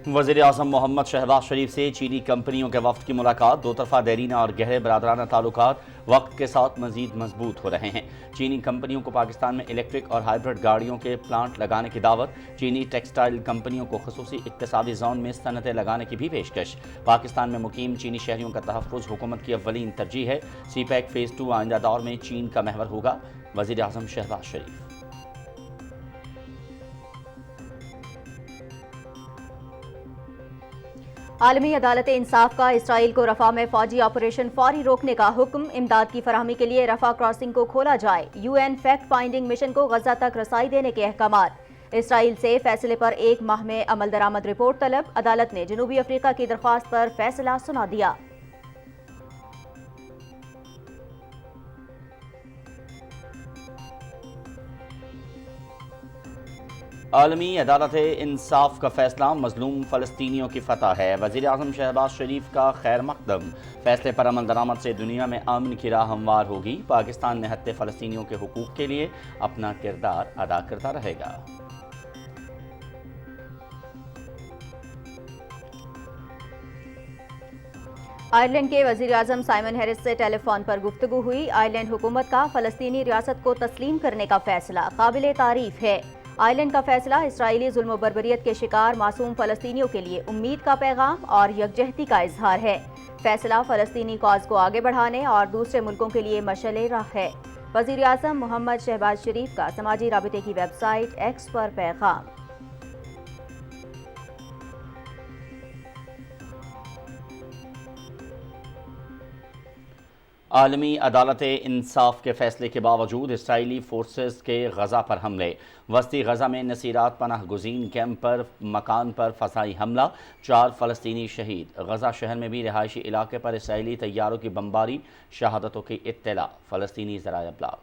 وزیر اعظم محمد شہباز شریف سے چینی کمپنیوں کے وفد کی ملاقات، دو طرفہ دیرینہ اور گہرے برادرانہ تعلقات وقت کے ساتھ مزید مضبوط ہو رہے ہیں۔ چینی کمپنیوں کو پاکستان میں الیکٹرک اور ہائیبرڈ گاڑیوں کے پلانٹ لگانے کی دعوت، چینی ٹیکسٹائل کمپنیوں کو خصوصی اقتصادی زون میں صنعتیں لگانے کی بھی پیشکش۔ پاکستان میں مقیم چینی شہریوں کا تحفظ حکومت کی اولین ترجیح ہے۔ سی پیک فیز 2 آئندہ دور میں چین کا محور ہوگا، وزیر اعظم شہباز شریف۔ عالمی عدالت انصاف کا اسرائیل کو رفح میں فوجی آپریشن فوری روکنے کا حکم، امداد کی فراہمی کے لیے رفح کراسنگ کو کھولا جائے، U N fact finding mission کو غزہ تک رسائی دینے کے احکامات۔ اسرائیل سے فیصلے پر 1 ماہ میں عمل درآمد رپورٹ طلب، عدالت نے جنوبی افریقہ کی درخواست پر فیصلہ سنا دیا۔ عالمی عدالت انصاف کا فیصلہ مظلوم فلسطینیوں کی فتح ہے، وزیر اعظم شہباز شریف کا خیر مقدم۔ فیصلے پر عمل درآمد سے دنیا میں امن کی راہ ہموار ہوگی، پاکستان نہتے فلسطینیوں کے حقوق کے لیے اپنا کردار ادا کرتا رہے گا۔ آئرلینڈ کے وزیر اعظم سائمن ہیرس سے ٹیلی فون پر گفتگو ہوئی، آئرلینڈ حکومت کا فلسطینی ریاست کو تسلیم کرنے کا فیصلہ قابل تعریف ہے۔ آئرلینڈ کا فیصلہ اسرائیلی ظلم و بربریت کے شکار معصوم فلسطینیوں کے لیے امید کا پیغام اور یکجہتی کا اظہار ہے۔ فیصلہ فلسطینی کاز کو آگے بڑھانے اور دوسرے ملکوں کے لیے مشعل راہ ہے۔ وزیر اعظم محمد شہباز شریف کا سماجی رابطے کی ویب سائٹ ایکس پر پیغام۔ عالمی عدالت انصاف کے فیصلے کے باوجود اسرائیلی فورسز کے غزہ پر حملے، وسطی غزہ میں نصیرات پناہ گزین کیمپ پر مکان پر فضائی حملہ، 4 فلسطینی شہید۔ غزہ شہر میں بھی رہائشی علاقے پر اسرائیلی طیاروں کی بمباری، شہادتوں کی اطلاع، فلسطینی ذرائع ابلاغ۔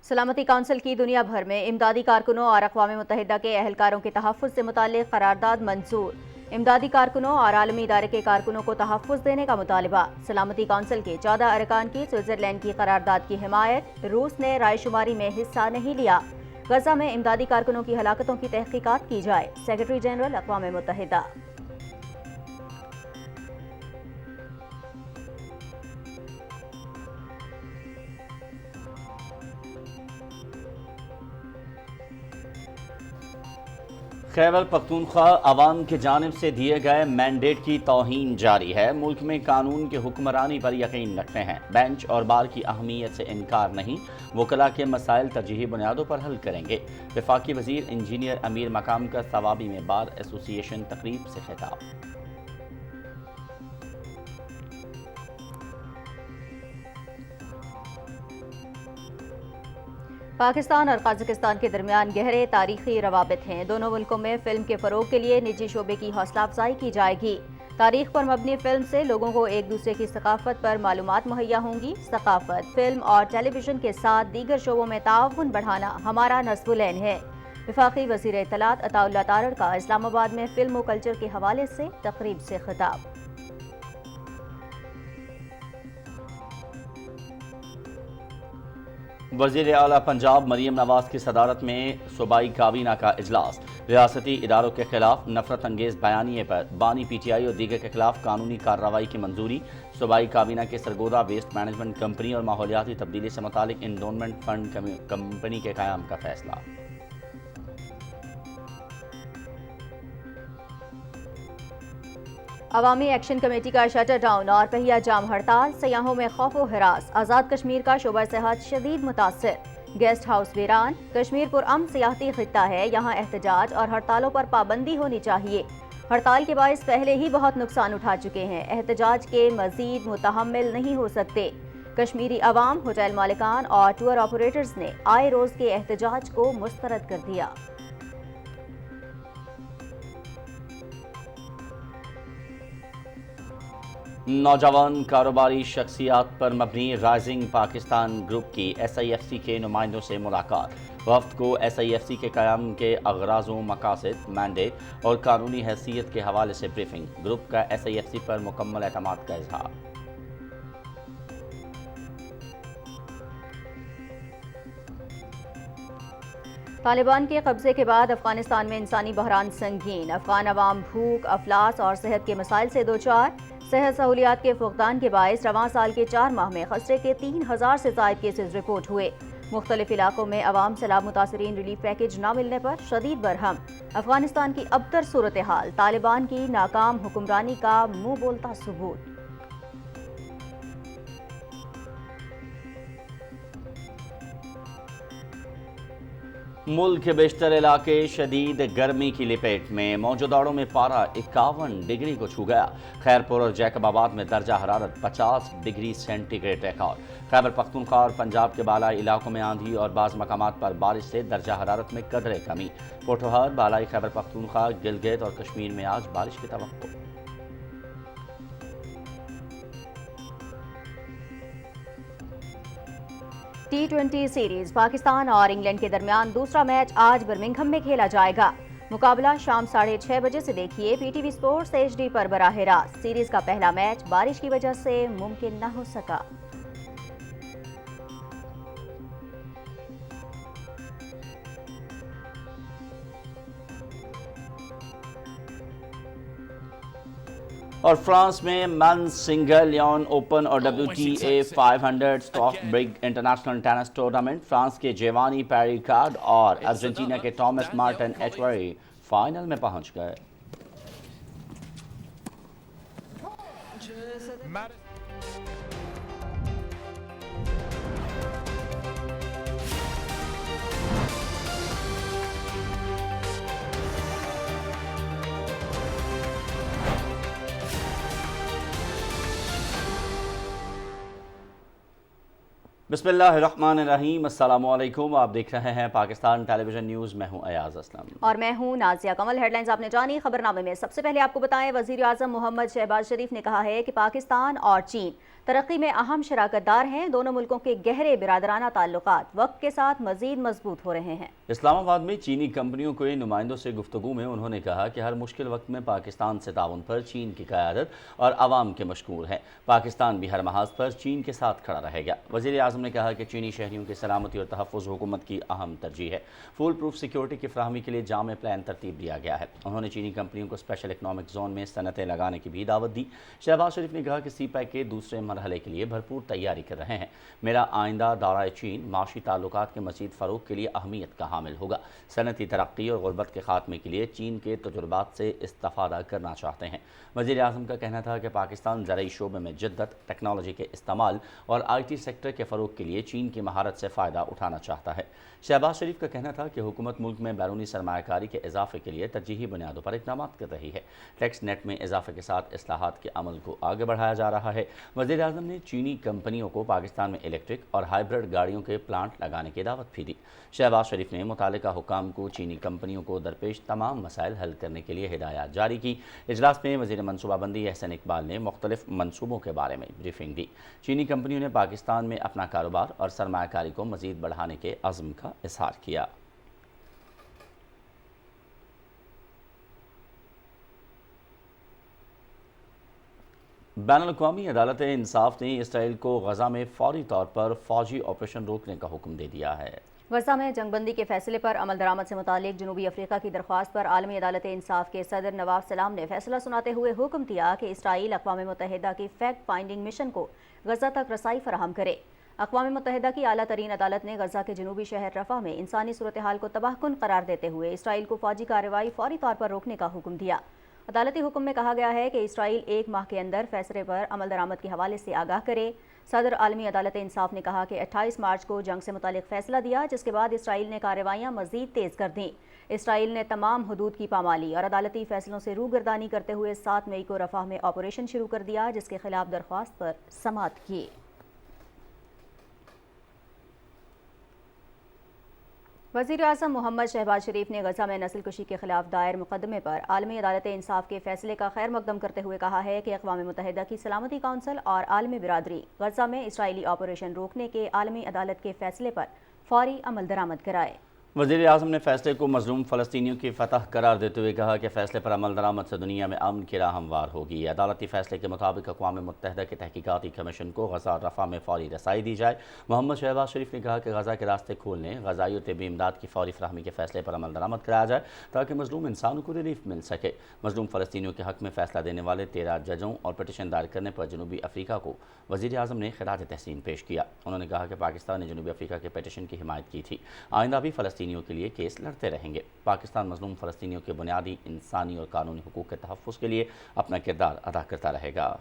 سلامتی کونسل کی دنیا بھر میں امدادی کارکنوں اور اقوام متحدہ کے اہلکاروں کے تحفظ سے متعلق قرارداد منظور، امدادی کارکنوں اور عالمی ادارے کے کارکنوں کو تحفظ دینے کا مطالبہ۔ سلامتی کونسل کے 14 ارکان کی سوئٹزرلینڈ کی قرارداد کی حمایت، روس نے رائے شماری میں حصہ نہیں لیا۔ غزہ میں امدادی کارکنوں کی ہلاکتوں کی تحقیقات کی جائے، سیکرٹری جنرل اقوام متحدہ۔ خیبر پختونخوا عوام کی جانب سے دیے گئے مینڈیٹ کی توہین جاری ہے، ملک میں قانون کی حکمرانی پر یقین رکھتے ہیں، بینچ اور بار کی اہمیت سے انکار نہیں، وکلاء کے مسائل ترجیحی بنیادوں پر حل کریں گے۔ وفاقی وزیر انجینئر امیر مقام کا ثوابی میں بار ایسوسی ایشن تقریب سے خطاب۔ پاکستان اور قازقستان کے درمیان گہرے تاریخی روابط ہیں، دونوں ملکوں میں فلم کے فروغ کے لیے نجی شعبے کی حوصلہ افزائی کی جائے گی۔ تاریخ پر مبنی فلم سے لوگوں کو ایک دوسرے کی ثقافت پر معلومات مہیا ہوں گی۔ ثقافت، فلم اور ٹیلی ویژن کے ساتھ دیگر شعبوں میں تعاون بڑھانا ہمارا نصب العین ہے۔ وفاقی وزیر اطلاعات عطا اللہ تارڑ کا اسلام آباد میں فلم و کلچر کے حوالے سے تقریب سے خطاب۔ وزیر اعلیٰ پنجاب مریم نواز کی صدارت میں صوبائی کابینہ کا اجلاس، ریاستی اداروں کے خلاف نفرت انگیز بیانیے پر بانی پی ٹی آئی اور دیگر کے خلاف قانونی کارروائی کی منظوری، صوبائی کابینہ کے سرگودا ویسٹ مینجمنٹ کمپنی اور ماحولیاتی تبدیلی سے متعلق انڈونمنٹ فنڈ کمپنی کے قیام کا فیصلہ۔ عوامی ایکشن کمیٹی کا شٹر ڈاؤن اور پہیہ جام ہڑتال، سیاحوں میں خوف و ہراس، آزاد کشمیر کا شعبہ صحت شدید متاثر، گیسٹ ہاؤس ویران۔ کشمیر پرامن سیاحتی خطہ ہے، یہاں احتجاج اور ہڑتالوں پر پابندی ہونی چاہیے۔ ہڑتال کے باعث پہلے ہی بہت نقصان اٹھا چکے ہیں، احتجاج کے مزید متحمل نہیں ہو سکتے۔ کشمیری عوام، ہوٹل مالکان اور ٹور آپریٹرز نے آئے روز کے احتجاج کو مسترد کر دیا۔ نوجوان کاروباری شخصیات پر مبنی رائزنگ پاکستان گروپ کی ایس آئی ایف سی کے نمائندوں سے ملاقات، وفد کو ایس آئی ایف سی کے قیام کے اغراض و مقاصد، مینڈیٹ اور قانونی حیثیت کے حوالے سے بریفنگ، گروپ کا ایس آئی ایف سی پر مکمل اعتماد کا اظہار۔ طالبان کے قبضے کے بعد افغانستان میں انسانی بحران سنگین، افغان عوام بھوک، افلاس اور صحت کے مسائل سے دوچار۔ صحت سہولیات کے فقدان کے باعث رواں سال کے 4 ماہ میں خسرے کے 3000 سے زائد کیسز رپورٹ ہوئے۔ مختلف علاقوں میں عوام سیلاب متاثرین ریلیف پیکج نہ ملنے پر شدید برہم۔ افغانستان کی ابتر صورتحال، طالبان کی ناکام حکمرانی کا منہ بولتا ثبوت۔ ملک کے بیشتر علاقے شدید گرمی کی لپیٹ میں، موجوداڑوں میں پارہ 51 ڈگری کو چھو گیا۔ خیرپور اور جیکب آباد میں درجہ حرارت 50 degree centi grade record. Khyber Pakhtunkhwa اور پنجاب کے بالائی علاقوں میں آندھی اور بعض مقامات پر بارش سے درجہ حرارت میں قدرے کمی۔ پوٹھوہار، بالائی خیبر پختونخوا، گلگت اور کشمیر میں آج بارش کی توقع۔ T20 سیریز پاکستان اور انگلینڈ کے درمیان دوسرا میچ آج برمنگھم میں کھیلا جائے گا۔ مقابلہ شام 6:30 بجے سے دیکھیے PTV سپورٹس HD پر براہ راست۔ سیریز کا پہلا میچ بارش کی وجہ سے ممکن نہ ہو سکا۔ اور فرانس میں مینز سنگل لیون اوپن اور WTA 500 اسٹاک برگ انٹرنیشنل ٹینس ٹورنامنٹ، فرانس کے جیوانی پیریکارڈ اور ارجنٹینا کے ٹامس مارٹن ایچوری فائنل میں پہنچ گئے۔ بسم اللہ الرحمن الرحیم، السلام علیکم، آپ دیکھ رہے ہیں پاکستان ٹیلی ویژن نیوز۔ میں ہوں ایاز اسلم اور میں ہوں نازیہ کمل۔ ہیڈ لائنز آپ نے جانی۔ خبر نامے میں سب سے پہلے آپ کو بتائیں، وزیر اعظم محمد شہباز شریف نے کہا ہے کہ پاکستان اور چین ترقی میں اہم شراکت دار ہیں۔ دونوں ملکوں کے گہرے برادرانہ تعلقات وقت کے ساتھ مزید مضبوط ہو رہے ہیں۔ اسلام آباد میں چینی کمپنیوں کے نمائندوں سے گفتگو میں انہوں نے کہا کہ ہر مشکل وقت میں پاکستان سے تعاون پر چین کی قیادت اور عوام کے مشکور ہیں۔ پاکستان بھی ہر محاذ پر چین کے ساتھ کھڑا رہے گا۔ وزیر اعظم نے کہا کہ چینی شہریوں کی سلامتی اور تحفظ حکومت کی اہم ترجیح ہے۔ فول پروف سیکیورٹی کی فراہمی کے لیے جامع پلان ترتیب دیا گیا ہے۔ انہوں نے چینی کمپنیوں کو اسپیشل اکنامک زون میں صنعتیں لگانے کی بھی دعوت دی۔ شہباز شریف نے کہا کہ CPEC کے دوسرے مرحلے کے لیے بھرپور تیاری کر رہے ہیں۔ میرا آئندہ دورہ چین معاشی تعلقات کے مزید فروغ کے لیے اہمیت کا حامل ہوگا۔ صنعتی ترقی اور غربت کے خاتمے کے لیے چین کے تجربات سے استفادہ کرنا چاہتے ہیں۔ وزیر اعظم کا کہنا تھا کہ پاکستان زرعی شعبے میں جدت، ٹیکنالوجی کے استعمال اور IT سیکٹر کے فروغ کے لیے چین کی مہارت سے فائدہ اٹھانا چاہتا ہے۔ شہباز شریف کا کہنا تھا کہ حکومت ملک میں بیرونی سرمایہ کاری کے اضافے کے لیے ترجیحی بنیادوں پر اقدامات کر رہی ہے۔ ٹیکس نیٹ میں اضافے کے ساتھ اصلاحات کے عمل کو آگے بڑھایا جا رہا ہے۔ وزیر اعظم نے چینی کمپنیوں کو پاکستان میں الیکٹرک اور ہائیبرڈ گاڑیوں کے پلانٹ لگانے کی دعوت بھی دی۔ شہباز شریف نے متعلقہ حکام کو چینی کمپنیوں کو درپیش تمام مسائل حل کرنے کے لیے ہدایات جاری کی۔ اجلاس میں وزیر منصوبہ بندی احسن اقبال نے مختلف منصوبوں کے بارے میں بریفنگ دی۔ چینی کمپنیوں نے پاکستان میں اپنا کاروبار اور سرمایہ کاری کو مزید بڑھانے کے عزم کا اظہار کیا۔ بین الاقوامی عدالت انصاف نے اسرائیل کو غزہ میں فوری طور پر فوجی آپریشن روکنے کا حکم دے دیا ہے۔ غزہ میں جنگ بندی کے فیصلے پر عمل درآمد سے متعلق جنوبی افریقہ کی درخواست پر عالمی عدالت انصاف کے صدر نواف سلام نے فیصلہ سناتے ہوئے حکم دیا کہ اسرائیل اقوام متحدہ کی فیکٹ فائنڈنگ مشن کو غزہ تک رسائی فراہم کرے۔ اقوام متحدہ کی اعلیٰ ترین عدالت نے غزہ کے جنوبی شہر رفح میں انسانی صورتحال کو تباہ کن قرار دیتے ہوئے اسرائیل کو فوجی کارروائی فوری طور پر روکنے کا حکم دیا۔ عدالتی حکم میں کہا گیا ہے کہ اسرائیل 1 ماہ کے اندر فیصلے پر عمل درآمد کے حوالے سے آگاہ کرے۔ صدر عالمی عدالت انصاف نے کہا کہ 28 مارچ کو جنگ سے متعلق فیصلہ دیا، جس کے بعد اسرائیل نے کارروائیاں مزید تیز کر دیں۔ اسرائیل نے تمام حدود کی پامالی اور عدالتی فیصلوں سے روگردانی کرتے ہوئے 7 مئی کو رفح میں آپریشن شروع کر دیا، جس کے خلاف درخواست پر سماعت کی۔ وزیر اعظم محمد شہباز شریف نے غزہ میں نسل کشی کے خلاف دائر مقدمے پر عالمی عدالت انصاف کے فیصلے کا خیر مقدم کرتے ہوئے کہا ہے کہ اقوام متحدہ کی سلامتی کونسل اور عالمی برادری غزہ میں اسرائیلی آپریشن روکنے کے عالمی عدالت کے فیصلے پر فوری عمل درآمد کرائے۔ وزیر اعظم نے فیصلے کو مظلوم فلسطینیوں کی فتح قرار دیتے ہوئے کہا کہ فیصلے پر عمل درآمد سے دنیا میں امن کی راہ ہموار ہوگی۔ عدالتی فیصلے کے مطابق اقوام متحدہ کے تحقیقاتی کمیشن کو غزہ اور رفح میں فوری رسائی دی جائے۔ محمد شہباز شریف نے کہا کہ غزہ کے راستے کھولنے، غذائی اور طبی امداد کی فوری فراہمی کے فیصلے پر عمل درآمد کرایا جائے تاکہ مظلوم انسانوں کو ریلیف مل سکے۔ مظلوم فلسطینیوں کے حق میں فیصلہ دینے والے 13 ججوں اور پٹیشن دائر کرنے پر جنوبی افریقہ کو وزیر اعظم نے خراج تحسین پیش کیا۔ انہوں نے کہا کہ پاکستان نے جنوبی افریقہ کے پٹیشن کی حمایت کی تھی، آئندہ بھی فلسطینیوں کے لیے کیس لڑتے رہیں گے۔ پاکستان مظلوم فلسطینیوں کے بنیادی انسانی اور قانونی حقوق کے تحفظ کے لیے اپنا کردار ادا کرتا رہے گا۔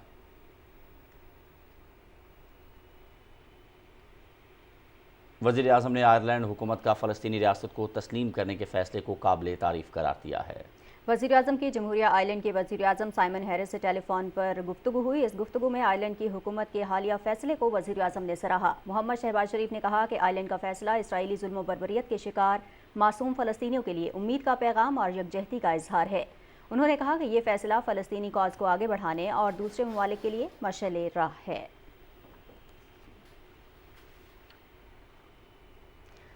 وزیر اعظم نے آئرلینڈ حکومت کا فلسطینی ریاست کو تسلیم کرنے کے فیصلے کو قابل تعریف قرار دیا ہے۔ وزیر اعظم کی جمہوریہ آئرلینڈ کے وزیر اعظم سائمن ہیرس سے ٹیلی فون پر گفتگو ہوئی۔ اس گفتگو میں آئرلینڈ کی حکومت کے حالیہ فیصلے کو وزیر اعظم نے سراہا۔ محمد شہباز شریف نے کہا کہ آئرلینڈ کا فیصلہ اسرائیلی ظلم و بربریت کے شکار معصوم فلسطینیوں کے لیے امید کا پیغام اور یکجہتی کا اظہار ہے۔ انہوں نے کہا کہ یہ فیصلہ فلسطینی کاز کو آگے بڑھانے اور دوسرے ممالک کے لیے مشعل راہ ہے۔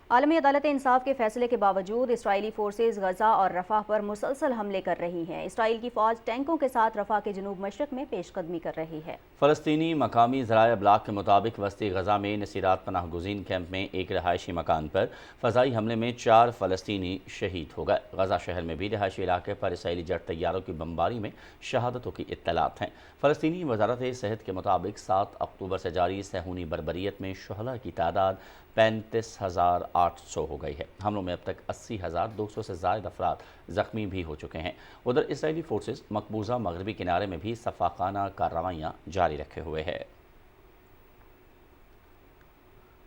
عالمی عدالت انصاف کے فیصلے کے باوجود اسرائیلی فورسز غزہ اور رفح پر مسلسل حملے کر رہی ہیں۔ اسرائیل کی فوج ٹینکوں کے ساتھ رفح کے جنوب مشرق میں پیش قدمی کر رہی ہے۔ فلسطینی مقامی ذرائع ابلاغ کے مطابق وسطی غزہ میں نصیرات پناہ گزین کیمپ میں ایک رہائشی مکان پر فضائی حملے میں 4 فلسطینی شہید ہو گئے۔ غزہ شہر میں بھی رہائشی علاقے پر اسرائیلی جیٹ طیاروں کی بمباری میں شہادتوں کی اطلاعات ہیں۔ فلسطینی وزارت صحت کے مطابق 7 اکتوبر سے جاری صہیونی بربریت میں شہداء کی تعداد 35,800 ہو گئی ہے۔ حملوں میں اب تک 80,200 سے زائد افراد زخمی بھی ہو چکے ہیں۔ ادھر اسرائیلی فورسز مقبوضہ مغربی کنارے میں بھی سفاکانہ کارروائیاں جاری رکھے ہوئے ہیں۔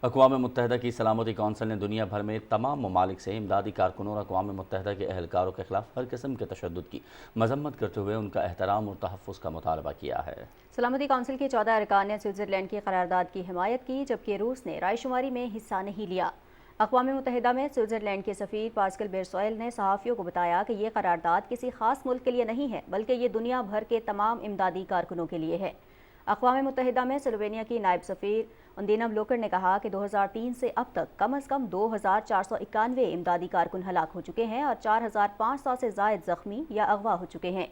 اقوام متحدہ کی سلامتی کونسل نے دنیا بھر میں تمام ممالک سے امدادی کارکنوں اور اقوام متحدہ کے اہلکاروں کے خلاف ہر قسم کے تشدد کی مذمت کرتے ہوئے ان کا احترام اور تحفظ کا مطالبہ کیا ہے۔ سلامتی کونسل کے 14 ارکان نے سوئٹزرلینڈ کی قرارداد کی حمایت کی، جبکہ روس نے رائے شماری میں حصہ نہیں لیا۔ اقوام متحدہ میں سوئٹزرلینڈ کے سفیر پاسکل بیرسوئل نے صحافیوں کو بتایا کہ یہ قرارداد کسی خاص ملک کے لیے نہیں ہے، بلکہ یہ دنیا بھر کے تمام امدادی کارکنوں کے لیے ہے۔ اقوام متحدہ میں سلووینیا کی نائب سفیر اندینا بلوکر نے کہا کہ 2003 سے اب تک کم از کم 2,491 امدادی کارکن ہلاک ہو چکے ہیں اور 4,500 سے زائد زخمی یا اغوا ہو چکے ہیں۔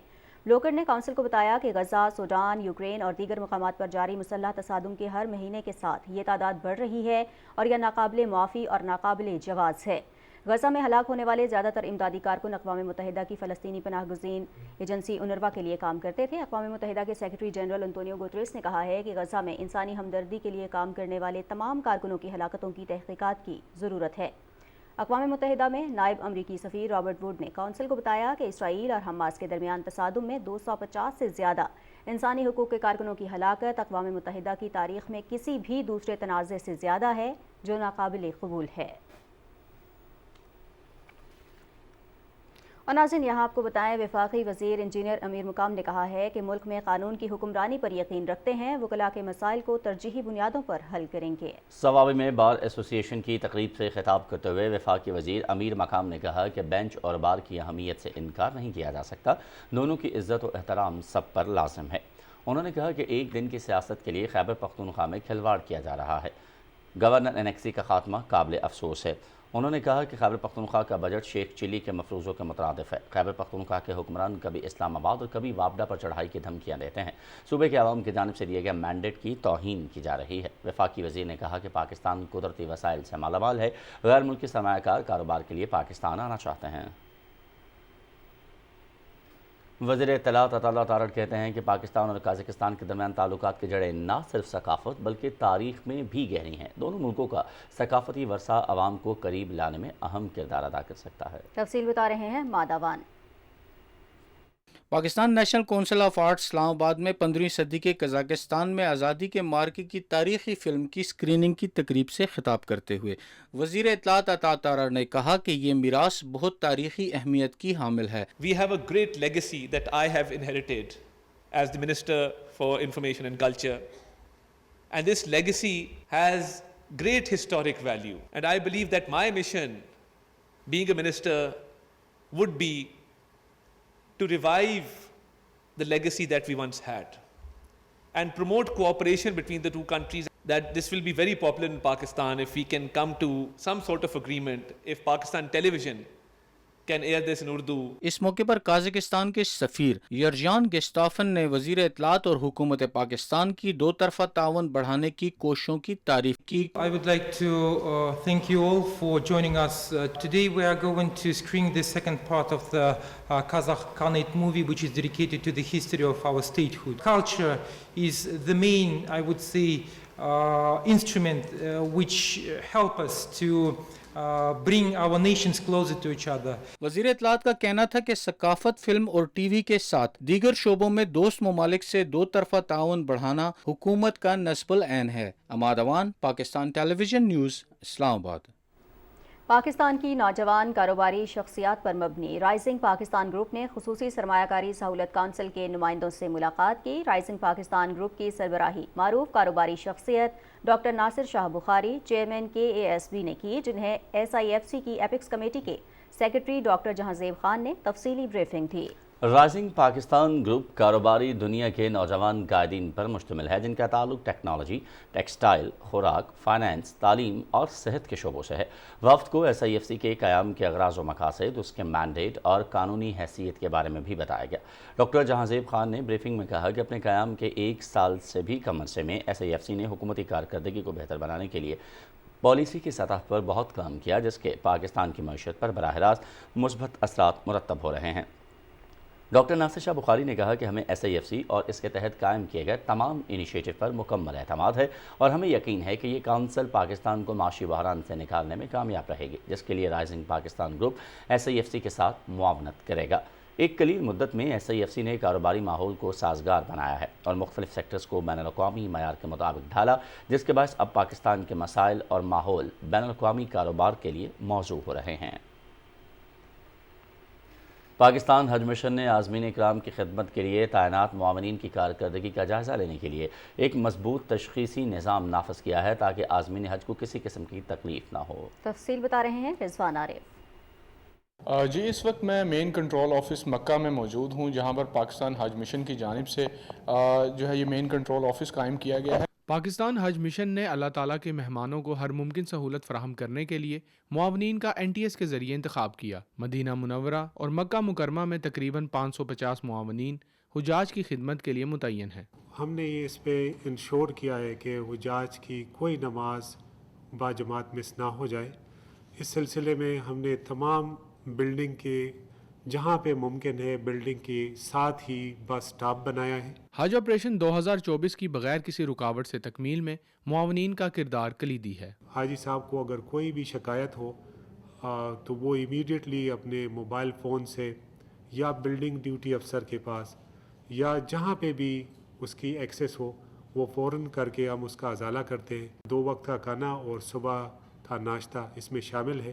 بلوکر نے کونسل کو بتایا کہ غزہ، سوڈان، یوکرین اور دیگر مقامات پر جاری مسلح تصادم کے ہر مہینے کے ساتھ یہ تعداد بڑھ رہی ہے اور یہ ناقابل معافی اور ناقابل جواز ہے۔ غزہ میں ہلاک ہونے والے زیادہ تر امدادی کارکن اقوام متحدہ کی فلسطینی پناہ گزین ایجنسی اونروا کے لیے کام کرتے تھے۔ اقوام متحدہ کے سیکرٹری جنرل انطونیو گوتریس نے کہا ہے کہ غزہ میں انسانی ہمدردی کے لیے کام کرنے والے تمام کارکنوں کی ہلاکتوں کی تحقیقات کی ضرورت ہے۔ اقوام متحدہ میں نائب امریکی سفیر رابرٹ ووڈ نے کونسل کو بتایا کہ اسرائیل اور حماس کے درمیان تصادم میں 250 سے زیادہ انسانی حقوق کے کارکنوں کی ہلاکت اقوام متحدہ کی تاریخ میں کسی بھی دوسرے تنازع سے زیادہ ہے، جو ناقابل قبول ہے۔ اور ناظرین، یہاں آپ کو بتائیں، وفاقی وزیر انجینئر امیر مقام نے کہا ہے کہ ملک میں قانون کی حکمرانی پر یقین رکھتے ہیں، وکلاء کے مسائل کو ترجیحی بنیادوں پر حل کریں گے۔ صوابی میں بار ایسوسی ایشن کی تقریب سے خطاب کرتے ہوئے وفاقی وزیر امیر مقام نے کہا کہ بینچ اور بار کی اہمیت سے انکار نہیں کیا جا سکتا، دونوں کی عزت و احترام سب پر لازم ہے۔ انہوں نے کہا کہ ایک دن کی سیاست کے لیے خیبر پختونخوا میں کھلواڑ کیا جا رہا ہے۔ گورنر انیکسی کا خاتمہ قابل افسوس ہے۔ انہوں نے کہا کہ خیبر پختونخوا کا بجٹ شیخ چلی کے مفروضوں کے مترادف ہے۔ خیبر پختونخوا کے حکمران کبھی اسلام آباد اور کبھی وابڈا پر چڑھائی کی دھمکیاں دیتے ہیں۔ صوبے کے عوام کی جانب سے دیے گئے مینڈیٹ کی توہین کی جا رہی ہے۔ وفاقی وزیر نے کہا کہ پاکستان قدرتی وسائل سے مالا مال ہے، غیر ملکی سرمایہ کار کاروبار کے لیے پاکستان آنا چاہتے ہیں۔ وزیر اطلاعات عطا تارڑ کہتے ہیں کہ پاکستان اور قازقستان کے درمیان تعلقات کی جڑیں نہ صرف ثقافت بلکہ تاریخ میں بھی گہری ہیں۔ دونوں ملکوں کا ثقافتی ورثہ عوام کو قریب لانے میں اہم کردار ادا کر سکتا ہے۔ تفصیل بتا رہے ہیں ماداوان۔ Pakistan national council of art Islamabad میں 15ویں صدی کے قازقستان میں آزادی کے مارکے کی تاریخی فلم کی اسکریننگ کی تقریب سے خطاب کرتے ہوئے وزیر اطلاعات عطا تارڑ نے کہا کہ یہ میراث بہت تاریخی اہمیت کی حامل ہے۔ We have a great legacy that I have inherited as the Minister for Information and Culture, and this legacy has great historic value, and I believe that my mission being a minister would be to revive the legacy that we once had and promote cooperation between the two countries that this will be very popular in Pakistan if we can come to some sort of agreement, if Pakistan television can air this in Urdu. اس موقع پر Kazakhstan کے سفیر یرجان گسٹافن نے وزیر اطلاعات اور حکومت پاکستان کی دو طرفہ تعاون بڑھانے کی کوششوں کی تعریف کی. I would like to thank you all for joining us. Today we are going to screen the second part of the Kazakh Khanate movie, which is dedicated to the history of our statehood. Culture is the main, I would say, instrument which help us to bring our nations closer to each other. وزیر اطلاعات کا کہنا تھا کہ ثقافت، film اور T V کے ساتھ دیگر شعبوں میں دوست ممالک سے دو طرفہ تعاون بڑھانا حکومت کا نصب العین ہے. عماد اوان، پاکستان ٹیلی ویژن نیوز، اسلام آباد. پاکستان کی نوجوان کاروباری شخصیات پر مبنی رائزنگ پاکستان گروپ نے خصوصی سرمایہ کاری سہولت کونسل کے نمائندوں سے ملاقات کی. رائزنگ پاکستان گروپ کی سربراہی معروف کاروباری شخصیت ڈاکٹر ناصر شاہ بخاری چیئرمین KASB نے کی، جنہیں SIFC کی ایپکس کمیٹی کے سیکرٹری ڈاکٹر جہانزیب خان نے تفصیلی بریفنگ دی. رائزنگ پاکستان گروپ کاروباری دنیا کے نوجوان قائدین پر مشتمل ہے جن کا تعلق ٹیکنالوجی، ٹیکسٹائل، خوراک، فائنانس، تعلیم اور صحت کے شعبوں سے ہے. وفد کو SIFC کے قیام کے اغراض و مقاصد، اس کے مینڈیٹ اور قانونی حیثیت کے بارے میں بھی بتایا گیا. ڈاکٹر جہانزیب خان نے بریفنگ میں کہا کہ اپنے قیام کے 1 سال سے بھی کم عرصے میں SIFC نے حکومتی کارکردگی کو بہتر بنانے کے لیے پالیسی کی سطح پر بہت کام کیا، جس کے پاکستان کی معیشت پر براہ راست مثبت اثرات مرتب ہو رہے ہیں. ڈاکٹر ناصر شاہ بخاری نے کہا کہ ہمیں SIFC اور اس کے تحت قائم کیے گئے تمام انیشیٹو پر مکمل اعتماد ہے اور ہمیں یقین ہے کہ یہ کونسل پاکستان کو معاشی بحران سے نکالنے میں کامیاب رہے گی، جس کے لیے رائزنگ پاکستان گروپ SIFC کے ساتھ معاونت کرے گا. ایک قلیل مدت میں SIFC نے کاروباری ماحول کو سازگار بنایا ہے اور مختلف سیکٹرز کو بین الاقوامی معیار کے مطابق ڈھالا، جس کے باعث اب پاکستان کے مسائل اور ماحول بین الاقوامی کاروبار کے لیے موزوں ہو رہے ہیں. پاکستان حج مشن نے عازمین اکرام کی خدمت کے لیے تعینات معاونین کی کارکردگی کا جائزہ لینے کے لیے ایک مضبوط تشخیصی نظام نافذ کیا ہے تاکہ عازمین حج کو کسی قسم کی تکلیف نہ ہو. تفصیل بتا رہے ہیں رضوان عارف. جی، اس وقت میں مین کنٹرول آفس مکہ میں موجود ہوں، جہاں پر پاکستان حج مشن کی جانب سے جو ہے یہ مین کنٹرول آفس قائم کیا گیا ہے. پاکستان حج مشن نے اللہ تعالیٰ کے مہمانوں کو ہر ممکن سہولت فراہم کرنے کے لیے معاونین کا NTS کے ذریعے انتخاب کیا. مدینہ منورہ اور مکہ مکرمہ میں تقریباً 550 معاونین حجاج کی خدمت کے لیے متعین ہیں. ہم نے یہ اس پہ انشور کیا ہے کہ حجاج کی کوئی نماز باجماعت مس نہ ہو جائے. اس سلسلے میں ہم نے تمام بلڈنگ کے جہاں پہ ممکن ہے بلڈنگ کے ساتھ ہی بس سٹاپ بنایا ہے. حج آپریشن 2024 کی بغیر کسی رکاوٹ سے تکمیل میں معاونین کا کردار کلیدی ہے. حاجی صاحب کو اگر کوئی بھی شکایت ہو تو وہ امیڈیٹلی اپنے موبائل فون سے یا بلڈنگ ڈیوٹی افسر کے پاس یا جہاں پہ بھی اس کی ایکسیس ہو وہ فوراً کر کے ہم اس کا ازالہ کرتے ہیں. 2 وقت کا کھانا اور صبح کا ناشتہ اس میں شامل ہے.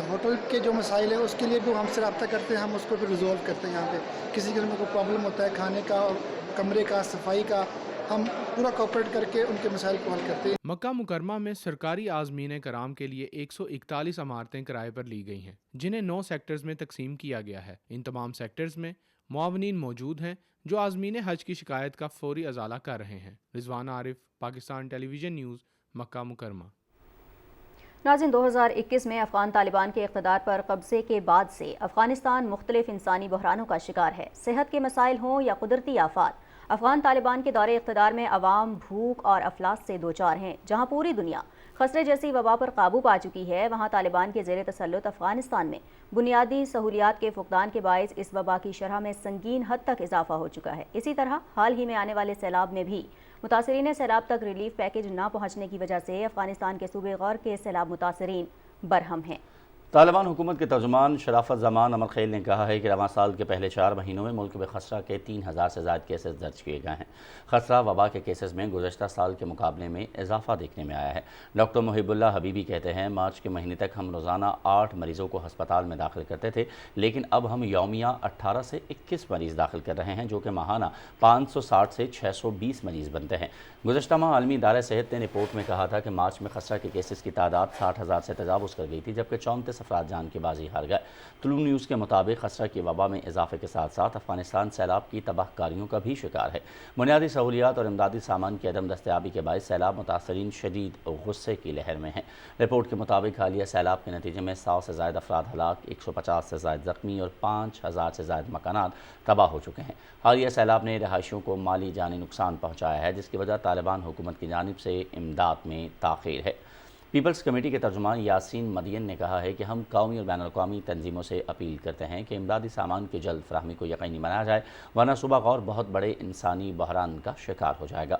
ہوٹل کے جو مسائل ہیں اس کے لیے بھی ہم سے رابطہ کرتے ہیں، ہم اس کو بھی ریزولو کرتے ہیں. یہاں پہ کسی قسم کا کوئی پرابلم ہوتا ہے کھانے کا اور کمرے کا، صفائی کا، ہم پورا کوآپریٹ کر کے ان کے مسائل کو حل کرتے ہیں. مکہ مکرمہ میں سرکاری عازمین کرام کے لیے 141 عمارتیں کرائے پر لی گئی ہیں، جنہیں 9 سیکٹرز میں تقسیم کیا گیا ہے. ان تمام سیکٹرز میں معاونین موجود ہیں جو عازمین حج کی شکایت کا فوری ازالہ کر رہے ہیں. رضوان عارف، پاکستان ٹیلی ویژن نیوز، مکہ مکرمہ. ناظرین، 2021 میں افغان طالبان کے اقتدار پر قبضے کے بعد سے افغانستان مختلف انسانی بحرانوں کا شکار ہے. صحت کے مسائل ہوں یا قدرتی آفات، افغان طالبان کے دور اقتدار میں عوام بھوک اور افلاس سے دوچار ہیں. جہاں پوری دنیا خسرے جیسی وبا پر قابو پا چکی ہے، وہاں طالبان کے زیر تسلط افغانستان میں بنیادی سہولیات کے فقدان کے باعث اس وبا کی شرح میں سنگین حد تک اضافہ ہو چکا ہے. اسی طرح حال ہی میں آنے والے سیلاب میں بھی متاثرین سیلاب تک ریلیف پیکج نہ پہنچنے کی وجہ سے افغانستان کے صوبے غور کے سیلاب متاثرین برہم ہیں. طالبان حکومت کے ترجمان شرافت زمان امر خیل نے کہا ہے کہ رواں سال کے پہلے 4 مہینوں میں ملک میں خسرہ کے 3000 سے زائد کیسز درج کیے گئے ہیں. خسرہ وبا کے کیسز میں گزشتہ سال کے مقابلے میں اضافہ دیکھنے میں آیا ہے. ڈاکٹر محب اللہ حبیبی کہتے ہیں مارچ کے مہینے تک ہم روزانہ 8 مریضوں کو ہسپتال میں داخل کرتے تھے، لیکن اب ہم یومیہ 18 سے 21 مریض داخل کر رہے ہیں، جو کہ ماہانہ 560 سے 620 مریض بنتے ہیں. گزشتہ ماہ عالمی ادارہ صحت نے رپورٹ میں کہا تھا کہ مارچ میں خسرہ کے کیسز کی تعداد 60,000 سے تجاوز کر گئی تھی، جبکہ 34 افراد جان کی بازی ہار گئے۔ طلوع نیوز کے مطابق خسرہ کی وبا میں اضافے کے ساتھ ساتھ افغانستان سیلاب کی تباہ کاریوں کا بھی شکار ہے۔ بنیادی سہولیات اور امدادی سامان کی عدم دستیابی کے باعث سیلاب متاثرین شدید غصے کی لہر میں ہیں۔ رپورٹ کے مطابق حالیہ سیلاب کے نتیجے میں 100 سے زائد افراد ہلاک، 150 سے زائد زخمی اور 5000 سے زائد مکانات تباہ ہو چکے ہیں۔ حالیہ سیلاب نے رہائشیوں کو مالی جانی نقصان پہنچایا ہے، جس کی وجہ طالبان حکومت کی جانب سے امداد میں تاخیر ہے۔ پیپلز کمیٹی کے ترجمان یاسین مدین نے کہا ہے کہ ہم قومی اور بین الاقوامی تنظیموں سے اپیل کرتے ہیں کہ امدادی سامان کی جلد فراہمی کو یقینی بنایا جائے، ورنہ صوبہ غور بہت بڑے انسانی بحران کا شکار ہو جائے گا۔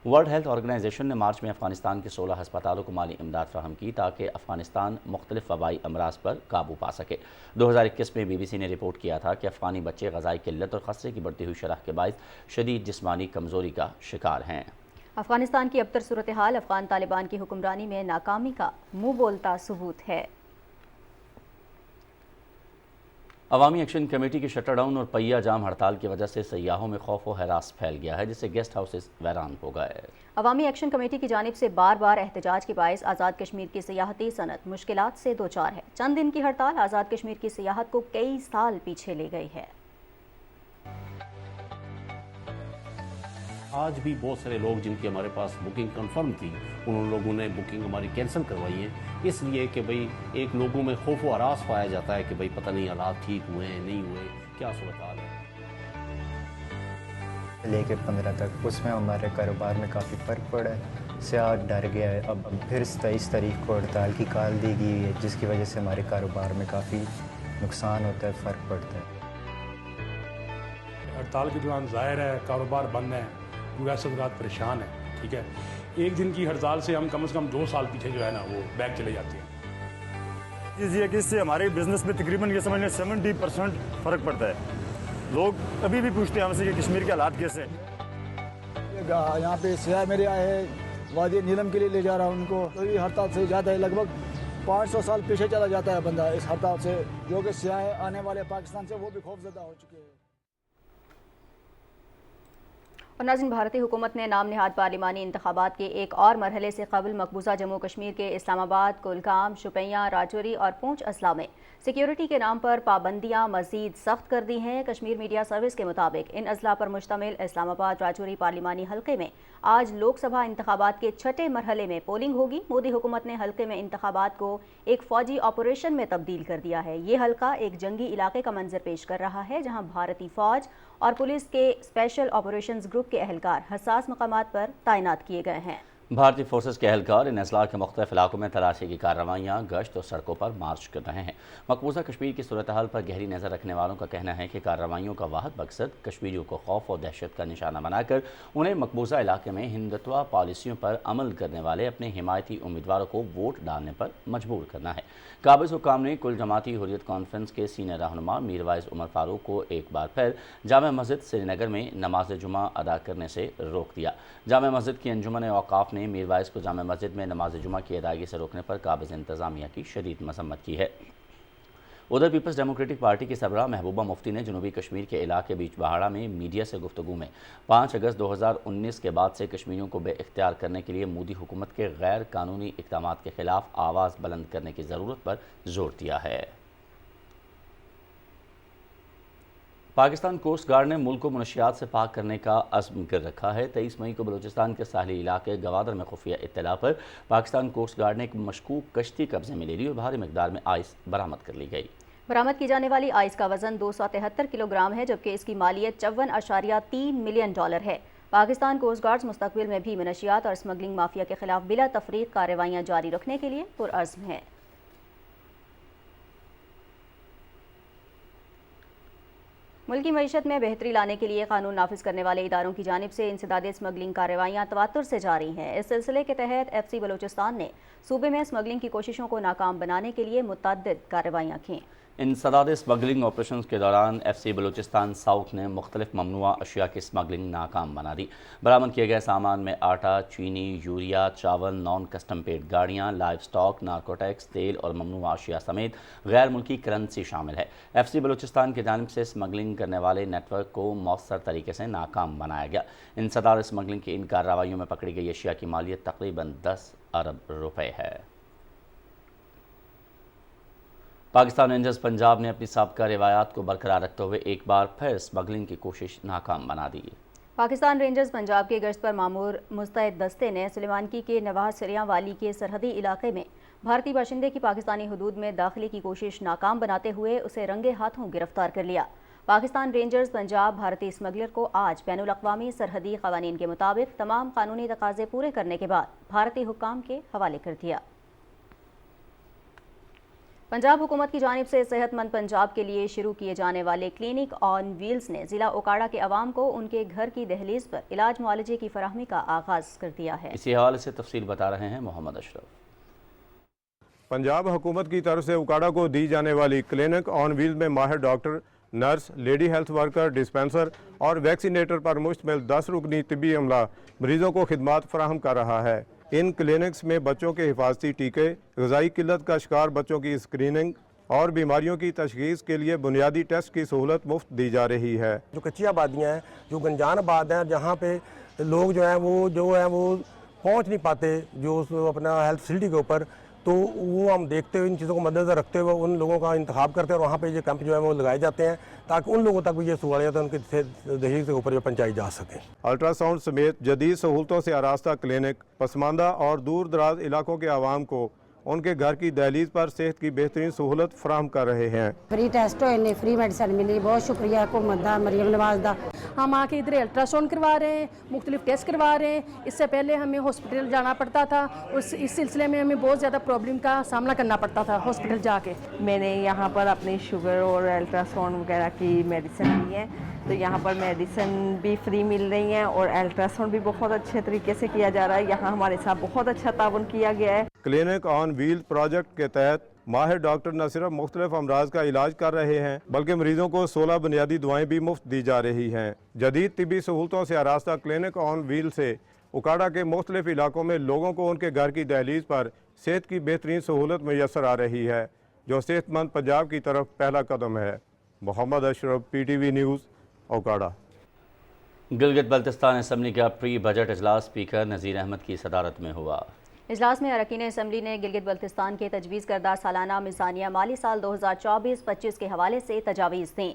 ورلڈ ہیلتھ آرگنائزیشن نے مارچ میں افغانستان کے 16 ہسپتالوں کو مالی امداد فراہم کی تاکہ افغانستان مختلف وبائی امراض پر قابو پا سکے۔ 2021 میں BBC نے رپورٹ کیا تھا کہ افغانی بچے غذائی قلت اور خسرے کی بڑھتی ہوئی شرح کے باعث شدید جسمانی کمزوری کا شکار ہیں۔ افغانستان کی ابتر صورتحال افغان طالبان کی حکمرانی میں ناکامی کا منہ بولتا ثبوت ہے۔ عوامی ایکشن کمیٹی کی شٹر ڈاؤن اور پہیہ جام ہڑتال کی وجہ سے سیاحوں میں خوف و ہراس پھیل گیا ہے، جس سے گیسٹ ہاؤسز ویران ہو گئے۔ عوامی ایکشن کمیٹی کی جانب سے بار بار احتجاج کے باعث آزاد کشمیر کی سیاحتی صنعت مشکلات سے دوچار ہے۔ چند دن کی ہڑتال آزاد کشمیر کی سیاحت کو کئی سال پیچھے لے گئی ہے۔ آج بھی بہت سارے لوگ جن کی ہمارے پاس بکنگ کنفرم تھی، ان لوگوں نے بکنگ ہماری کینسل کروائی ہے، اس لیے کہ بھئی ایک لوگوں میں خوف و ہراس پایا جاتا ہے کہ بھئی پتہ نہیں حالات ٹھیک ہوئے ہیں نہیں ہوئے، کیا صورتحال ہے۔ لے کے 15 تک اس میں ہمارے کاروبار میں کافی فرق پڑا ہے، سیاح ڈر گیا ہے۔ اب پھر 23 تاریخ کو ہڑتال کی کال دی گئی ہے، جس کی وجہ سے ہمارے کاروبار میں کافی نقصان ہوتا ہے، فرق پڑتا ہے۔ ہڑتال کے دوران ظاہر ہے کاروبار بند ہے، پورا صدرات پریشان ہے، ٹھیک ہے۔ ایک دن کی ہڑتال سے ہم کم از کم 2 سال پیچھے جو ہے نا وہ بیک چلے جاتے ہیں۔ یہ کہ اس سے ہمارے بزنس میں تقریباً یہ سمجھ لیں 70% فرق پڑتا ہے۔ لوگ ابھی بھی پوچھتے ہیں ہم سے کہ کشمیر کے حالات کیسے ہیں۔ یہاں پہ سیاح میرے آئے ہیں، وادی نیلم کے لیے لے جا رہا ہوں ان کو، تو یہ ہڑتال سے زیادہ ہے، لگ بھگ 500 سال پیچھے چلا جاتا ہے بندہ اس ہڑتال سے۔ جو کہ سیاح آنے والے پاکستان سے وہ بھی خوف زدہ ہو چکے ہیں۔ اور ناظرین، بھارتی حکومت نے نام نہاد پارلیمانی انتخابات کے ایک اور مرحلے سے قبل مقبوضہ جموں کشمیر کے اسلام آباد، کولگام، شوپیاں، راجوری اور پونچھ اضلاع میں سیکیورٹی کے نام پر پابندیاں مزید سخت کر دی ہیں۔ کشمیر میڈیا سروس کے مطابق ان اضلاع پر مشتمل اسلام آباد راجوری پارلیمانی حلقے میں آج لوک سبھا انتخابات کے 6 مرحلے میں پولنگ ہوگی۔ مودی حکومت نے حلقے میں انتخابات کو ایک فوجی آپریشن میں تبدیل کر دیا ہے۔ یہ حلقہ ایک جنگی علاقے کا منظر پیش کر رہا ہے، جہاں بھارتی فوج اور پولیس کے اسپیشل آپریشنز گروپ کے اہلکار حساس مقامات پر تعینات کیے گئے ہیں۔ بھارتی فورسز کے اہلکار ان اضلاع کے مختلف علاقوں میں تلاشی کی کارروائیاں، گشت اور سڑکوں پر مارچ کر رہے ہیں۔ مقبوضہ کشمیر کی صورتحال پر گہری نظر رکھنے والوں کا کہنا ہے کہ کارروائیوں کا واحد مقصد کشمیریوں کو خوف اور دہشت کا نشانہ بنا کر انہیں مقبوضہ علاقے میں ہندتوا پالیسیوں پر عمل کرنے والے اپنے حمایتی امیدواروں کو ووٹ ڈالنے پر مجبور کرنا ہے۔ قابض حکام نے کل جماعتی حریت کانفرنس کے سینئر رہنما میر وائز عمر فاروق کو ایک بار پھر جامع مسجد سری نگر میں نماز جمعہ ادا کرنے سے روک دیا۔ جامع مسجد کی انجمن اوقاف نے میر وائز کو جامع مسجد میں نماز جمعہ کی ادائیگی سے روکنے پر قابض انتظامیہ کی شدید مذمت کی ہے۔ ادھر پیپلز ڈیموکریٹک پارٹی کی سربراہ محبوبہ مفتی نے جنوبی کشمیر کے علاقے بیچ بہاڑا میں میڈیا سے گفتگو میں 5 اگست 2019 کے بعد سے کشمیریوں کو بے اختیار کرنے کے لیے مودی حکومت کے غیر قانونی اقدامات کے خلاف آواز بلند کرنے کی ضرورت پر زور دیا ہے۔ پاکستان کوسٹ گارڈ نے ملک کو منشیات سے پاک کرنے کا عزم کر رکھا ہے۔ 23 مئی کو بلوچستان کے ساحلی علاقے گوادر میں خفیہ اطلاع پر پاکستان کوسٹ گارڈ نے ایک مشکوک کشتی قبضے میں لے لی اور بھاری مقدار میں آئس برآمد کر لی گئی۔ برآمد کی جانے والی آئس کا وزن 273 کلو گرام ہے، جبکہ اس کی مالیت $54.3 ملین ہے۔ پاکستان کوسٹ گارڈز مستقبل میں بھی منشیات اور اسمگلنگ مافیا کے خلاف بلا تفریق کارروائیاں جاری رکھنے کے لیے پرعزم ہے۔ ملکی معیشت میں بہتری لانے کے لیے قانون نافذ کرنے والے اداروں کی جانب سے انسداد اسمگلنگ کارروائیاں تواتر سے جاری ہیں۔ اس سلسلے کے تحت FCC بلوچستان نے صوبے میں اسمگلنگ کی کوششوں کو ناکام بنانے کے لیے متعدد کارروائیاں کیں۔ انسداد اسمگلنگ آپریشنز کے دوران FCC بلوچستان ساؤتھ نے مختلف ممنوعہ اشیاء کی اسمگلنگ ناکام بنا دی۔ برآمد کیے گئے سامان میں آٹا، چینی، یوریا، چاول، نان کسٹم پیڈ گاڑیاں، لائیو سٹاک، نارکوٹکس، تیل اور ممنوعہ اشیاء سمیت غیر ملکی کرنسی شامل ہے۔ FCC بلوچستان کی جانب سے اسمگلنگ کرنے والے نیٹ ورک کو مؤثر طریقے سے ناکام بنایا گیا۔ انسداد اسمگلنگ کی ان کارروائیوں میں پکڑی گئی اشیاء کی مالیت تقریباً 10 ارب روپے ہے۔ पाकिस्तान रेंजर्स पंजाब ने अपनी साबका रिवायात को बरकरार रखते हुए एक बार फिर स्मगलिंग की कोशिश नाकाम बना दी। पाकिस्तान रेंजर्स पंजाब के गश्त पर मामूर मुस्तैद दस्ते ने सुलेमानकी के नवाह सरिया वाली के सरहदी इलाके में भारतीय बाशिंदे की पाकिस्तानी हदूद में दाखिले की कोशिश नाकाम बनाते हुए उसे रंगे हाथों गिरफ्तार कर लिया। पाकिस्तान रेंजर्स पंजाब भारतीय स्मगलर को आज बैनुल अक़वामी सरहदी क़वानीन के मुताबिक तमाम कानूनी तकाज़े पूरे करने के बाद भारतीय हुक्काम के हवाले कर दिया। पंजाब हुकूमत की जानिब से सेहतमंद पंजाब के लिए शुरू किए जाने वाले क्लिनिक ऑन व्हील्स ने ज़िला ओकाड़ा के अवाम को उनके घर की दहलीज पर इलाज मुआलजे की फराहमी का आगाज़ कर दिया है। इसी हवाले से तफसील बता रहे हैं मोहम्मद अशरफ। पंजाब हुकूमत की तरफ से उकाड़ा को दी जाने वाली क्लिनिक ऑन व्हील्स में माहिर doctor, nurse, lady health worker, dispenser और वैक्सीनेटर पर मुश्तमिल 10 रुकनी तिब्बी अमला मरीजों को खिदमात फराहम कर रहा है। इन क्लिनिक्स में बच्चों के हिफाजती टीके, ग़िज़ाई किल्लत का शिकार बच्चों की स्क्रीनिंग और बीमारियों की तशख़ीस के लिए बुनियादी टेस्ट की सहूलत मुफ्त दी जा रही है। जो कच्ची आबादियाँ हैं, जो गंजान आबाद हैं, जहाँ पे लोग जो हैं वो पहुँच नहीं पाते जो अपना हेल्थ फैसिलिटी के ऊपर, तो वो हम देखते हुए इन चीज़ों को मद्देनज़र रखते हुए उन लोगों का इंतखाब करते हैं और वहाँ पे ये कैंप जो है वो लगाए जाते हैं ताकि उन लोगों तक भी ये सहूलियत उनकी दहलीज के ऊपर जो पहुँचाई जा सके। अल्ट्रासाउंड समेत जदीद सहूलतों से आरास्ता क्लिनिक पसमानदा और दूर दराज इलाकों के आवाम को उनके घर की दहलीज पर सेहत की बेहतरीन सहूलत फराहम कर रहे हैं। फ्री टेस्ट होए ने, फ्री मेडिसिन मिली, बहुत शुक्रिया हुकूमत दा, मरियम नवाज दा। हम आके इधर अल्ट्रासाउंड करवा रहे हैं, मुख्तलिफ टेस्ट करवा रहे हैं। इससे पहले हमें हॉस्पिटल जाना पड़ता था, इस सिलसिले में हमें बहुत ज़्यादा प्रॉब्लम का सामना करना पड़ता था हॉस्पिटल जाके। मैंने यहाँ पर अपनी शुगर और अल्ट्रासाउंड वगैरह की मेडिसिन ली है, तो यहाँ पर मेडिसिन भी फ्री मिल रही हैं और अल्ट्रासाउंड भी बहुत अच्छे तरीके से किया जा रहा है। यहाँ हमारे साथ बहुत अच्छा ताउन किया गया है। क्लिनिक ऑन व्हील प्रोजेक्ट के तहत माहिर डॉक्टर न सिर्फ मुख्तलिफ अमराज का इलाज कर रहे हैं बल्कि मरीजों को 16 बुनियादी दवाएं भी मुफ्त दी जा रही हैं। जदीद तिबी सहूलतों से आरास्ता क्लिनिक ऑन व्हील से उकाड़ा के मुख्तलिफ इलाकों में लोगों को उनके घर की दहलीज पर सेहत की बेहतरीन सहूलत मैसर आ रही है, जो सेहतमंद पंजाब की तरफ पहला कदम है। Mohammad Ashraf, PTV news, Okara. Gilgit Baltistan assembly का प्री बजट इजलास स्पीकर नज़ीर अहमद की सदारत में हुआ। इजलास में अरकान असम्बली ने गिलगित बल्तिस्तान के तजवीज़ करदा सालाना मिज़ानिया माली साल 2024-25 के हवाले से तजावीज़ दी।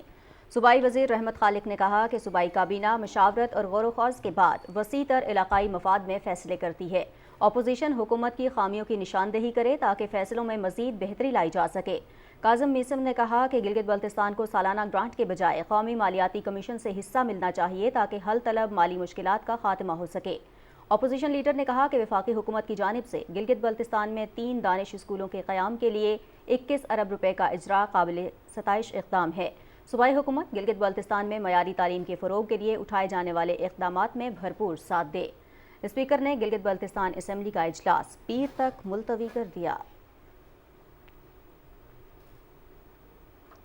सूबाई वज़ीर रहमत खालिक ने कहा कि सूबाई काबीना मशावरत और गौर ख़ौज़ के बाद वसी तर इलाकाई मफाद में फ़ैसले करती है। अपोजिशन हुकूमत की खामियों की निशानदेही करे ताकि फ़ैसलों में मज़ीद बेहतरी लाई जा सके। काज़म मीसम ने कहा कि गिलगित बल्तिस्तान को सालाना ग्रांट के बजाय कौमी मालियाती कमीशन से हिस्सा मिलना चाहिए ताकि हल तलब माली मुश्किलात का खात्मा हो सके। अपोजिशन लीडर ने कहा कि वफाकी हुकूमत की जानिब से गिलगित बल्तिस्तान में 3 दानिश स्कूलों के क़याम के लिए 21 अरब रुपए का इजरा काबिल सताइश इक़दाम है। सूबाई हुकूमत गिलगित बल्तिस्तान में मयारी तालीम के फ़रोग के लिए उठाए जाने वाले इक़दामात में भरपूर साथ दे। स्पीकर ने गिलगित बल्तिस्तान असम्बली का इजलास पीर तक मुलतवी कर दिया।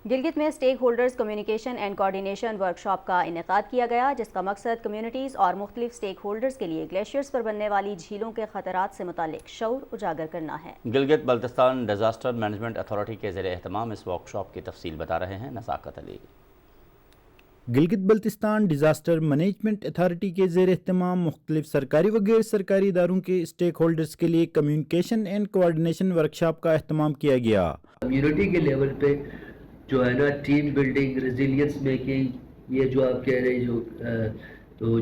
गिलगित में stakeholders communication and coordination workshop का इनेकाद किया गया, जिसका मकसद कम्युनिटीज़ और मुख्तलिफ स्टेक होल्डर्स के लिए ग्लेशियर्स पर बनने वाली झीलों के खतरात से मुतालिक शऊर उजागर करना है। Gilgit Baltistan disaster management authority के ज़ेरे एहतमाम इस वर्कशॉप की तफसील बता रहे हैं Nazakat Ali. Gilgit Baltistan disaster management authority के ज़ेर एहतमाम मुख्तलिफ सरकारी व गैर सरकारी इदारों के स्टेक होल्डर्स के लिए कम्युनिकेशन एंड कोऑर्डिनेशन वर्कशॉप का एहतमाम किया गया। कम्युनिटी के लेवल पे जो है ना टीम बिल्डिंग, रेजिलियंस मेकिंग, ये जो आप कह रहे हैं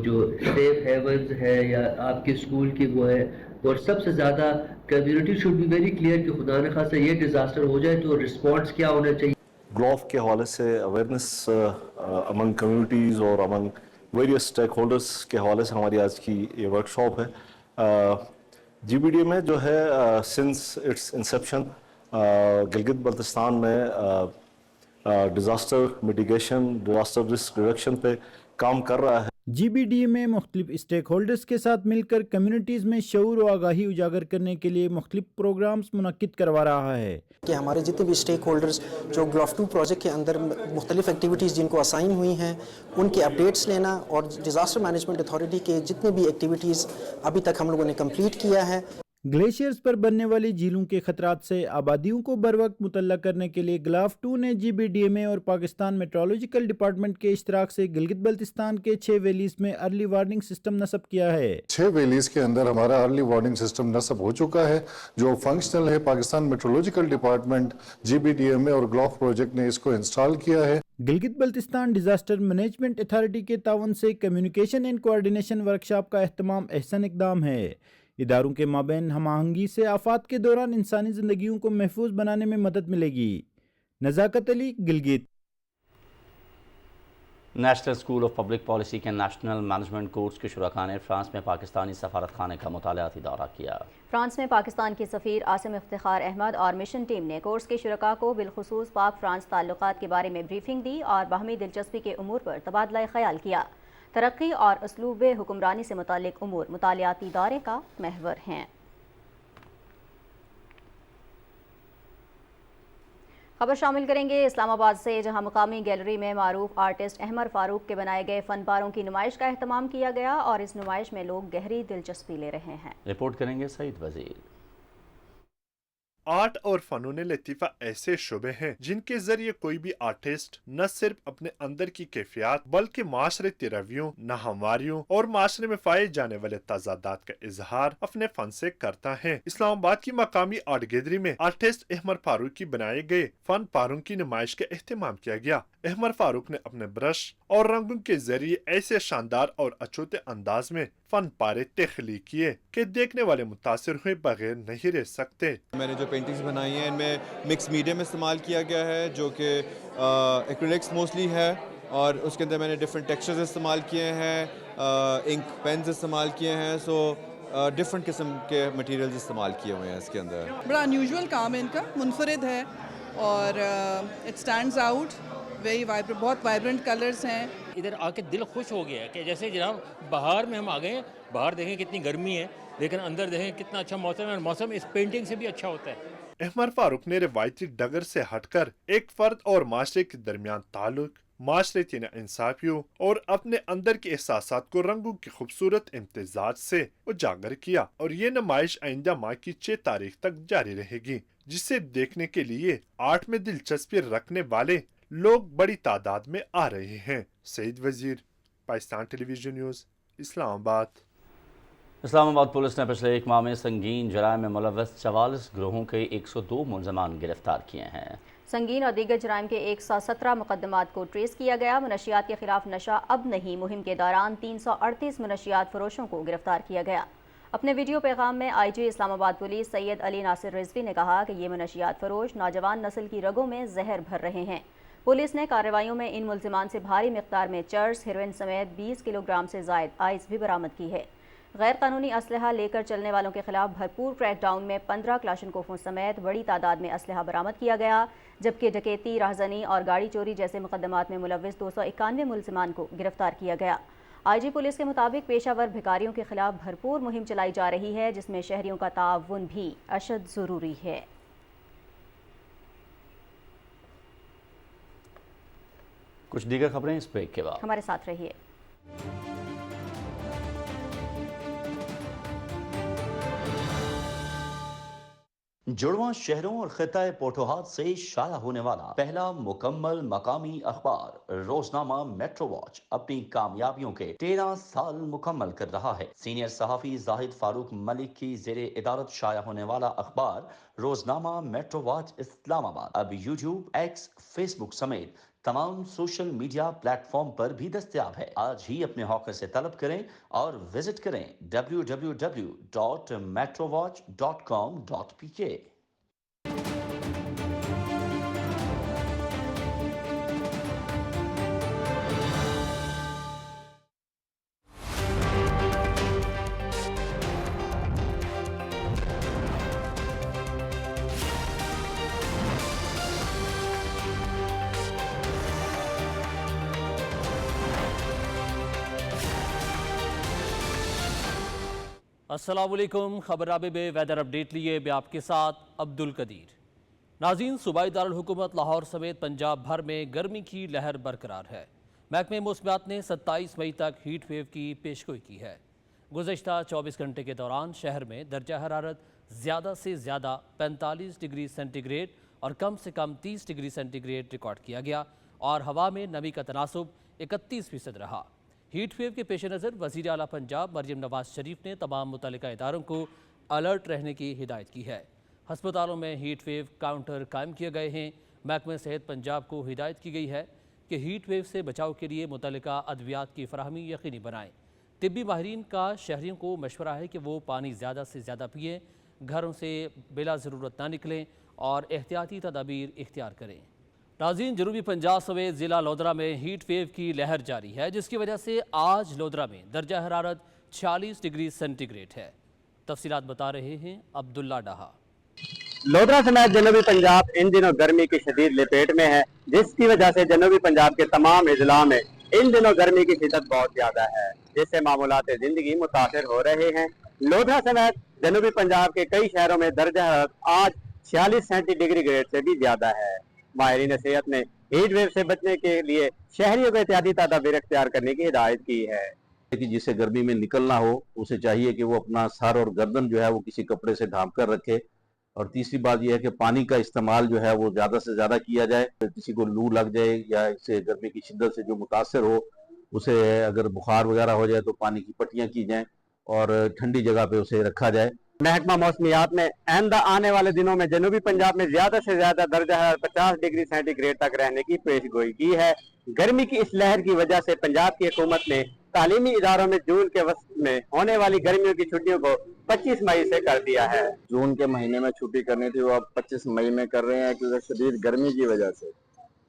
जो सेफ हेवन्स है या आपके स्कूल की वो है, और सबसे ज़्यादा community should be very clear कि खुदा न खासा ये डिज़ास्टर हो जाए तो रिस्पॉन्स क्या होना चाहिए। ग्लोव के हवाले से अवेयरनेस अमंग कम्युनिटीज़ और अमंग वेरियस स्टेक होल्डर्स के हवाले से हमारी आज की ये वर्कशॉप है। GBDA में जो है since its inception Gilgit Baltistan में disaster mitigation, disaster risk reduction पे काम कर रहा है। GBDA में मुख्तलिफ स्टेक होल्डर्स के साथ मिलकर कम्युनिटीज़ में शऊर व आगाही उजागर करने के लिए मुख्तलिफ प्रोग्राम्स मुनक्किद करवा रहा है कि हमारे जितने भी स्टेक होल्डर्स जो ग्लोव 2 प्रोजेक्ट के अंदर मुख्तलिफ एक्टिविटीज़ जिनको असाइन हुई हैं उनके अपडेट्स लेना और डिज़ास्टर मैनेजमेंट अथॉरिटी के जितने भी एक्टिविटीज़ अभी तक हम लोगों ने कंप्लीट किया है। ग्लेशियर्स पर बनने वाली झीलों के खतरात से आबादियों को बरवक्त मुतल्ला करने के लिए GLAF-2 ने GBDMA और पाकिस्तान मेट्रोलॉजिकल डिपार्टमेंट के इश्तराक से गिलगित बल्तिस्तान के 6 वैलीज में अर्ली वार्निंग सिस्टम नस्ब किया है। 6 वैलीज के अंदर हमारा अर्ली वार्निंग सिस्टम नस्ब हो चुका है जो फंक्शनल है। पाकिस्तान मेट्रोलॉजिकल डिपार्टमेंट, GBDMA और GLAF प्रोजेक्ट ने इसको इंस्टॉल किया है। Gilgit Baltistan disaster management authority के तावन से कम्युनिकेशन एंड कोऑर्डिनेशन वर्कशॉप का एहतमाम अहसन इकदाम है। इदारों के माबैन हम आहंगी से आफात के दौरान इंसानी ज़िंदगियों को महफूज बनाने में मदद मिलेगी। Nazakat Ali, Gilgit. National school of public policy के नेशनल मैनेजमेंट कोर्स के शुरका ने फ्रांस में पाकिस्तानी सफारत खाने का मुतालियाती दौरा किया। फ्रांस में पाकिस्तान के सफ़ीर आसिम इफ्तिखार अहमद और मिशन टीम ने कोर्स के शुरका को बिलखुसूस पाक फ्रांस ताल्लुकात के बारे में ब्रीफिंग दी और बाहमी दिलचस्पी के उमूर पर तबादला ख्याल किया। तरक्की और उसलूब हुक्मरानी से मुतालिक उमूर मुतालियाती दौरे का महवर हैं। खबर शामिल करेंगे इस्लामाबाद से, जहां मुकामी गैलरी में मारूफ आर्टिस्ट अहमर फारूक के बनाए गए फन पारों की नुमाइश का एहतमाम किया गया और इस नुमाइश में लोग गहरी दिलचस्पी ले रहे हैं। रिपोर्ट करेंगे सईद वजीर। आर्ट और फनून लतीफ़ा ऐसे शोबे हैं जिनके जरिए कोई भी आर्टिस्ट न सिर्फ अपने अंदर की कैफियत बल्कि माशरती रवैयों, नाहमवारियों और माशरे में पाए जाने वाले तजादात का इजहार अपने फन से करता है। इस्लामाबाद की मकामी आर्ट गैलरी में आर्टिस्ट अहमर फारूक की बनाए गए फन पारों की नुमाइश का एहतमाम किया गया। अहमर फारूक ने अपने ब्रश और रंगों के जरिए ऐसे शानदार और अछूते अंदाज में फन पारे तख्लीक किए कि देखने वाले मुतासिर हुए बगैर नहीं रह सकते। मैंने जो पेंटिंग्स बनाई हैं इनमें मिक्स मीडियम इस्तेमाल किया गया है जो कि एक्रिलिक्स मोस्टली है और उसके अंदर मैंने डिफरेंट टेक्सचर्स इस्तेमाल किए हैं, इंक पेन्स इस्तेमाल किए हैं। सो डिफरेंट किस्म के मटेरियल्स इस्तेमाल किए हुए हैं इसके अंदर। बड़ा अनयूजुअल काम है इनका, मुनफरिद है और it stands out very vibrant, बहुत वाइब्रेंट कलर्स हैं। इधर आके दिल खुश हो गया है कि जैसे जनाब बाहर में हम आ गए हैं। बाहर देखें कितनी गर्मी है लेकिन अंदर देखें कितना अच्छा मौसम है और मौसम इस पेंटिंग से भी अच्छा होता है। अहमर फारूक ने रिवायती डगर से हटकर एक फर्द और माशरे के दरमियान ताल्लुक, माशरती इंसाफियों और अपने अंदर के एहसासात को रंगों की खूबसूरत इम्तिजाज से उजागर किया और ये नुमाइश आइंदा माह की 6 तारीख तक जारी रहेगी, जिसे देखने के लिए आर्ट में दिलचस्पी रखने वाले लोग बड़ी तादाद में आ रहे हैं। सईद वजीर, Pakistan television news, Islamabad. Islamabad police ने पिछले एक माह में संगीन जराइम में मुलव्वस 44 गिरोहों के 102 मुलजमान गिरफ्तार किए हैं। संगीन और दीगर जराइम के 117 मुकदमात को ट्रेस किया गया। मनशियात के खिलाफ नशा अब नहीं मुहिम के दौरान 338 मनशियात फरोशों को गिरफ्तार किया गया। अपने वीडियो पैगाम में IG इस्लामाबाद पुलिस सैयद अली नासिर रिजवी ने कहा कि ये मनशियात फरोश नौजवान नस्ल की रगों में जहर भर रहे हैं। पुलिस ने कार्रवाइयों में इन मुल्जिमान से भारी मिकदार में चर्स, हेरोइन समेत 20 किलोग्राम से ज़ायद आइस भी बरामद की है। गैर कानूनी असलहा लेकर चलने वालों के खिलाफ भरपूर क्रैकडाउन में 15 क्लाशनकोफों समेत बड़ी तादाद में असलहा बरामद किया गया, जबकि डकैती, राहजनी और गाड़ी चोरी जैसे मुकदमात में मुलव्विस 291 मुल्जिमान को गिरफ्तार किया गया। IG पुलिस के मुताबिक पेशावर भिखारियों के खिलाफ भरपूर मुहिम चलाई जा रही है, जिसमें शहरियों का ताउन भी अशद ज़रूरी है। कुछ दीगर खबरें इस ब्रेक के बाद। हमारे साथ रहिए। जुड़वां शहरों और खिताए पोटोहाट से शाया होने वाला पहला मुकम्मल मकामी अखबार रोजनामा मेट्रो वॉच अपनी कामयाबियों के 13 साल मुकम्मल कर रहा है। सीनियर सहाफी जाहिद फारूक मलिक की जेरे इदारत शाया होने वाला अखबार रोजनामा मेट्रो वॉच इस्लामाबाद अब YouTube, X, Facebook समेत तमाम सोशल मीडिया प्लेटफॉर्म पर भी दस्तयाब है। आज ही अपने हॉकर से तलब करें और विजिट करें www.metrovatch.com.pk। अस्सलामुअलैकुम, खबर आबे में वेदर अपडेट लिए मैं आपके साथ अब्दुल कदीर। नाज़रीन, सूबाई दारुल हुकूमत लाहौर समेत पंजाब भर में गर्मी की लहर बरकरार है। महकमे मौसमियात ने 27 मई तक हीट वेव की पेशगोई की है। गुज़श्ता 24 घंटे के दौरान शहर में दर्जा हरारत ज़्यादा से ज़्यादा 45 डिग्री सेंटीग्रेड और कम से कम 30 डिग्री सेंटीग्रेड रिकॉर्ड किया गया और हवा में नमी का तनासुब 31% रहा। हीट वेव के पेश नज़र वज़ीर आला पंजाब मरियम नवाज शरीफ ने तमाम मुतल्लिका इदारों को अलर्ट रहने की हिदायत की है। हस्पतालों में हीट वेव काउंटर कायम किए गए हैं। महकमे सेहत पंजाब को हिदायत की गई है कि हीट वेव से बचाव के लिए मुतल्लिका अद्वियात की फराहमी यकीनी बनाएं। तिब्बी माहिरीन का शहरियों को मशवरा है कि वो पानी ज़्यादा से ज़्यादा पिएँ, घरों से बिला ज़रूरत ना निकलें और एहतियाती तदाबीर इख्तियार करें। नाज़रीन, जनूबी पंजाब समेत ज़िला लोधरा में हीट वेव की लहर जारी है, जिसकी वजह से आज लोधरा में दर्जा हरारत 46 डिग्री सेंटीग्रेड है। तफसीलात बता रहे हैं अब्दुल्ला डाहा। लोधरा समेत जनूबी पंजाब इन दिनों गर्मी की शदीद लपेट में है, जिसकी वजह से जनूबी पंजाब के तमाम अजला में इन दिनों गर्मी की शिद्दत बहुत ज्यादा है, जिससे मामूलात जिंदगी मुतासर हो रहे हैं। लोधरा समेत जनूबी पंजाब के कई शहरों में दर्जा हरारत आज 46 सेंटीग्रेड से भी ज्यादा है। माहिरीन सेहत ने हीट वेव से बचने के लिए शहरियों को एहतियाती तदाबीर इख्तियार करने की हिदायत की है कि जिसे गर्मी में निकलना हो उसे चाहिए कि वो अपना सर और गर्दन जो है वो किसी कपड़े से ढांप कर रखे। और तीसरी बात यह है कि पानी का इस्तेमाल जो है वो ज़्यादा से ज़्यादा किया जाए। किसी को लू लग जाए या इससे गर्मी की शिद्दत से जो मुतासर हो उसे अगर बुखार वगैरह हो जाए तो पानी की पट्टियाँ की जाएँ और ठंडी जगह पे उसे रखा जाए। महकमा मौसमियात ने आइंदा आने वाले दिनों में जनूबी पंजाब में ज्यादा से ज्यादा दर्जा हरारत 50 डिग्री सेंटीग्रेड तक रहने की पेशगोई की है। गर्मी की इस लहर की वजह से पंजाब की हुकूमत ने तालीमी इदारों में जून के वक्त में होने वाली गर्मियों की छुट्टियों को 25 मई से कर दिया है। जून के महीने में छुट्टी करनी थी वो अब 25 मई में कर रहे हैं, क्योंकि शदीद गर्मी की वजह से।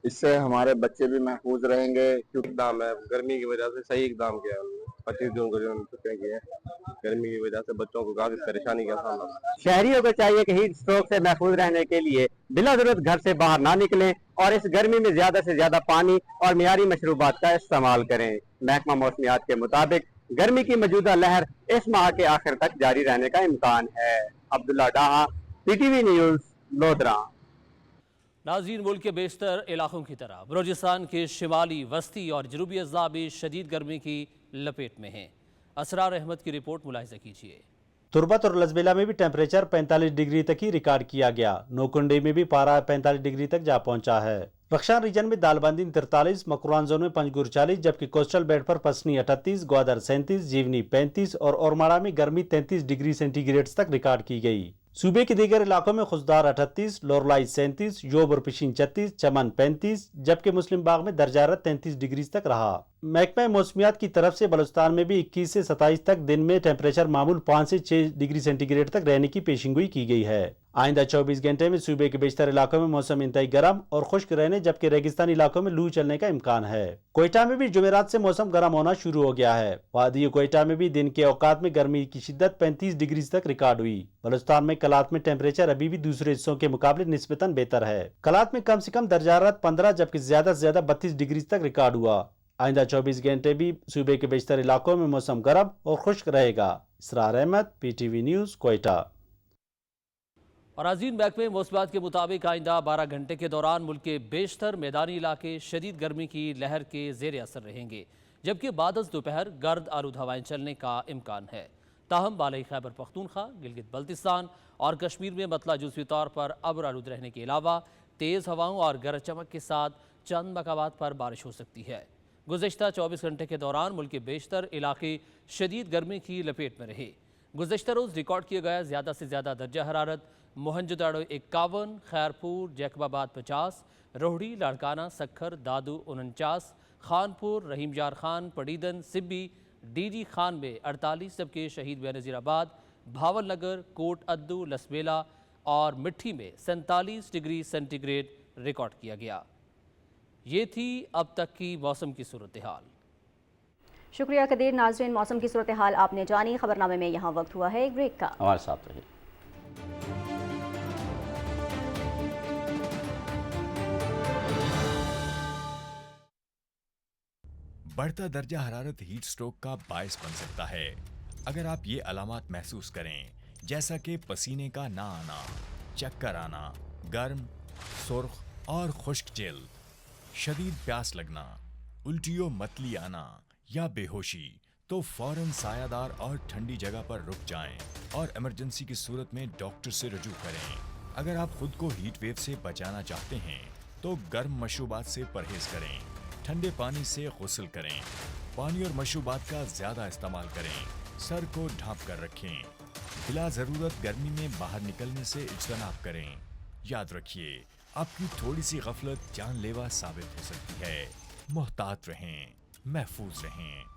इससे हमारे बच्चे भी महफूज रहेंगे। क्योंकि इकदाम है, गर्मी की वजह से सही इकदाम किया है उन्होंने। 25 जून को जो छुट्टियां की है, गर्मी की वजह से बच्चों को काफी परेशानी का सामना। शहरियों को चाहिए कि हीट स्ट्रोक से महफूज रहने के लिए बिला जरूरत घर से बाहर ना निकलें और इस गर्मी में ज्यादा से ज्यादा पानी और मियारी मशरूबात का इस्तेमाल करें। महकमा मौसमियात के मुताबिक गर्मी की मौजूदा लहर इस माह के आखिर तक जारी रहने का इम्कान है। अब्दुल्ला डाहा, PTV न्यूज़, लोधरा। नाज़रीन, मुल्क के बेशतर इलाकों की तरह बलूचिस्तान के शिमाली, वस्ती और जनूबी अज़ला भी शदीद गर्मी की लपेट में हैं। असरार अहमद की रिपोर्ट मुलाहिज़ा कीजिए। तुर्बत और लजबेला में भी टेम्परेचर 45 डिग्री तक ही रिकॉर्ड किया गया। नोकुंडी में भी पारा 45 डिग्री तक जा पहुंचा है। रक्षान रीजन में दालबंदी 43, मकरान जोन में पंजगुर 40, जबकि कोस्टल बेल्ट पर पसनी 38, ग्वादर 37, जीवनी 35 और ओरमाड़ा में गर्मी 33 डिग्री सेंटीग्रेड तक रिकॉर्ड की गई। सूबे के दीगर इलाकों में खुशदार 38, लोरलाई 37, योब और पिशीन 36, चमन 35, जबकि मुस्लिम बाग में दर्जा हरारत 33 डिग्री तक रहा। महकमा मौसमियात की तरफ से बलूचिस्तान में भी 21 से 27 तक दिन में टेम्परेचर मामूल 5 से 6 डिग्री सेंटीग्रेड तक रहने की पेशिंगोई की गई है। आइंदा 24 घंटे में सूबे के बेशतर इलाकों में मौसम इंतहाई गर्म और खुश्क रहने, जबकि रेगिस्तानी इलाकों में लू चलने का इम्कान है। कोयटा में भी जुमेरात से मौसम गर्म होना शुरू हो गया है। वादी कोयटा में भी दिन के औकात में गर्मी की शिद्दत 35 डिग्री तक रिकॉर्ड हुई। बलूचिस्तान में कलात में टेम्परेचर अभी भी दूसरे हिस्सों के मुकाबले निस्बतन बेहतर है। कलात में कम से कम दर्जा हरारत 15, जबकि ज्यादा से ज्यादा 32 डिग्री तक रिकॉर्ड हुआ। आइंदा 24 घंटे भी सूबे के बेशतर इलाकों में मौसम गर्म और खुश्क रहेगा। इसरार अहमद, PTV न्यूज़, कोयटा। और अजीम महकमे मौसमियात के मुताबिक आइंदा 12 घंटे के दौरान मुल्क के बेशतर मैदानी इलाके शदीद गर्मी की लहर के ज़ेर असर रहेंगे, जबकि बाद दोपहर गर्द आलूद हवाएं चलने का इम्कान है। ताहम बालई खैबर पख्तूनख्वा, गिलगित बल्तिस्तान और कश्मीर में मतला जुज़वी तौर पर अब्र आलूद रहने के अलावा तेज़ हवाओं और गरज चमक के साथ चंद मकामात पर बारिश हो सकती है। गुज़श्ता 24 घंटे के दौरान मुल्क के बेशतर इलाके शदीद गर्मी की लपेट में रहे। गुज़श्ता रोज़ रिकॉर्ड किया गया ज़्यादा से ज़्यादा दर्जा हरारत मोहनजोदाड़ो 51, खैरपुर, जैकबाबाद 50, रोहड़ी, लाड़काना, सखर, दादू 49, खानपुर, रहीमयार खान, पड़ीदन, सिब्बी, DG खान में 48, जबकि शहीद बेनज़ीराबाद, भावल नगर, कोट अद्दू, लसबेला और मिट्ठी में 47 डिग्री सेंटीग्रेड रिकॉर्ड किया गया। ये थी अब तक की मौसम की सूरत हाल। शुक्रिया कदीर। नाज़रीन, मौसम की सूरत हाल आपने जानी। खबरनामे में यहाँ वक्त हुआ है एक ब्रेक का। हमारे साथ रहिए। बढ़ता दर्जा हरारत हीट स्ट्रोक का बायस बन सकता है। अगर आप ये अलामात महसूस करें, जैसा कि पसीने का ना आना, चक्कर आना, गर्म, सुर्ख और खुश्क जल्द, शदीद प्यास लगना, उल्टियों मतली आना या बेहोशी, तो फौरन सायादार और ठंडी जगह पर रुक जाएं और इमरजेंसी की सूरत में डॉक्टर से रजू करें। अगर आप खुद को हीट वेव से बचाना चाहते हैं तो गर्म मशरूबात से परहेज करें, ठंडे पानी से गुस्ल करें, पानी और मशरूबात का ज्यादा इस्तेमाल करें, सर को ढांप कर रखें, बिला जरूरत गर्मी में बाहर निकलने से इज्तनाब करें। याद रखिए, आपकी थोड़ी सी गफलत जानलेवा साबित हो सकती है। मुहतात रहें, महफूज रहें।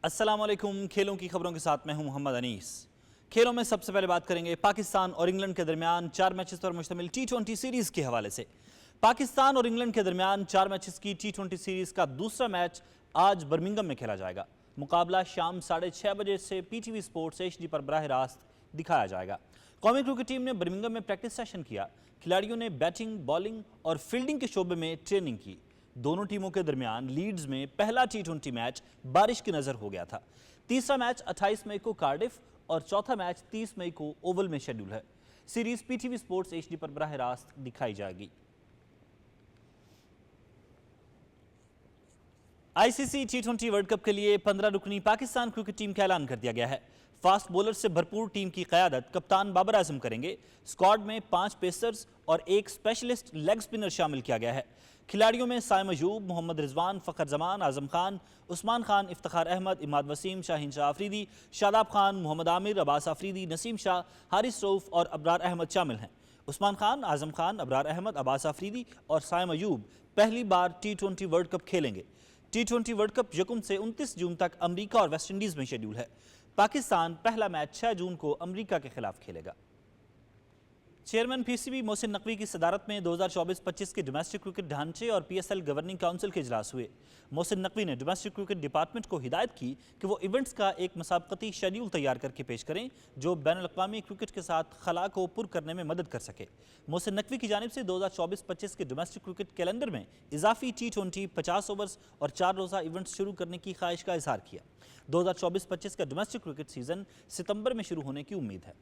अस्सलाम वालेकुम। खेलों की खबरों के साथ मैं हूं मोहम्मद अनीस। खेलों में सबसे पहले बात करेंगे पाकिस्तान और इंग्लैंड के दरमियान 4 मैचेस पर मुश्तमिल T20 सीरीज़ के हवाले से। पाकिस्तान और इंग्लैंड के दरमियान 4 मैचेस की T20 सीरीज़ का दूसरा मैच आज बर्मिंघम में खेला जाएगा। मुकाबला शाम 6:30 बजे से PTV स्पोर्ट्स HD पर बराह रास्त दिखाया जाएगा। कौमी क्रिकेट टीम ने बर्मिंघम में प्रैक्टिस सेशन किया। खिलाड़ियों ने बैटिंग, बॉलिंग और फील्डिंग के शोबे में ट्रेनिंग की। दोनों टीमों के दरमियान लीड्स में पहला T20 मैच बारिश की नज़र हो गया था। तीसरा मैच 28 मई को कार्डिफ और चौथा मैच 30 मई को ओवल में शेड्यूल है। सीरीज PTV स्पोर्ट्स HD पर बराह रास्त दिखाई जाएगी। ICC T20 वर्ल्ड कप के लिए 15 रुकनी पाकिस्तान क्रिकेट टीम का ऐलान कर दिया गया है। फास्ट बॉलर से भरपूर टीम की क़यादत कप्तान बाबर आजम करेंगे। स्क्वाड में 5 पेसर्स और 1 स्पेशलिस्ट लेग स्पिनर शामिल किया गया है। खिलाड़ियों में साइम अयूब, मोहम्मद रिजवान, फ़खर जमान, आजम खान, उस्मान खान, इफ्तिखार अहमद, इमाद वसीम, शाहीन शाह अफरीदी, शादाब खान, मोहम्मद आमिर, अब्बास अफरीदी, नसीम शाह, हारिस रऊफ और अबरार अहमद शामिल हैं। उस्मान खान, आजम खान, अबरार अहमद, अब्बास अफरीदी और साइम अयूब पहली बार T20 वर्ल्ड कप खेलेंगे। T20 वर्ल्ड कप यकम से 29 जून तक अमरीका और वेस्ट इंडीज़ में शेड्यूल है। पाकिस्तान पहला मैच 6 जून को अमरीका के खिलाफ खेलेगा। चेयरमैन PCB मोहसिन नकवी की सदारत में 2024-25 के डोमेस्टिक क्रिकेट ढांचे और PSL गवर्निंग काउंसिल के इजलास हुए। मोहसिन नकवी ने डोमेस्टिक क्रिकेट डिपार्टमेंट को हिदायत की कि वो इवेंट्स का एक मुसाबकती शेड्यूल तैयार करके पेश करें जो बैनुल-अक़वामी क्रिकेट के साथ खला को पुर करने में मदद कर सके। मोहसिन नकवी की जानिब से 2024-25 के डोमेस्टिक क्रिकेट कैलेंडर में इजाफी T20 50 ओवर्स और 4 रोज़ा इवेंट्स शुरू करने की ख्वाहिश का इजहार किया। 2024-25 का डोमेस्टिक क्रिकेट सीज़न सितंबर में शुरू होने की उम्मीद है।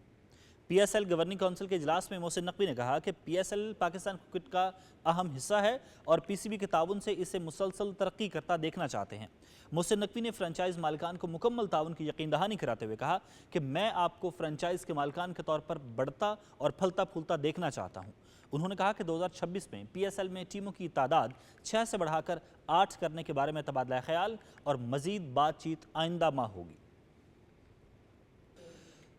PSL गवर्निंग काउंसिल के इजलास में मोहसिन नकवी ने कहा कि PSL पाकिस्तान क्रिकेट का अहम हिस्सा है और PCB के ताउन से इसे मुसलसल तरक्की करता देखना चाहते हैं। मोहसिन नकवी ने फ्रेंचाइज मालिकान को मुकम्मल ताउन की यकीन दहानी कराते हुए कहा कि मैं आपको फ्रेंचाइज के मालिकान के तौर पर बढ़ता और फलता फूलता देखना चाहता हूँ। उन्होंने कहा कि 2026 में PSL में टीमों की तादाद 6 से बढ़ाकर 8 करने के बारे में तबादला ख्याल और मज़ीद बातचीत आइंदा माह होगी।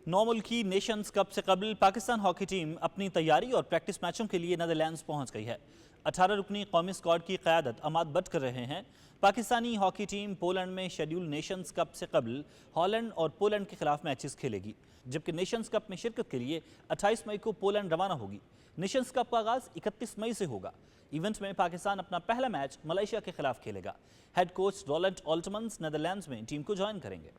9 मुल्की नेशंस कप से कबल पाकिस्तान हॉकी टीम अपनी तैयारी और प्रैक्टिस मैचों के लिए नीदरलैंड्स पहुंच गई है। 18 रुकनी कौमी स्क्वाड की क़यादत अमाद बट कर रहे हैं। पाकिस्तानी हॉकी टीम पोलैंड में शेड्यूल नेशंस कप से कबल हॉलैंड और पोलैंड के खिलाफ मैचेस खेलेगी, जबकि नेशंस कप में शिरकत के लिए 28 मई को पोलैंड रवाना होगी। नेशंस कप का आगाज़ 31 मई से होगा। इवेंट में पाकिस्तान अपना पहला मैच मलेशिया के खिलाफ खेलेगा। हेड कोच रोलैंड ऑल्टमन्स नेदरलैंड्स में टीम को ज्वाइन करेंगे।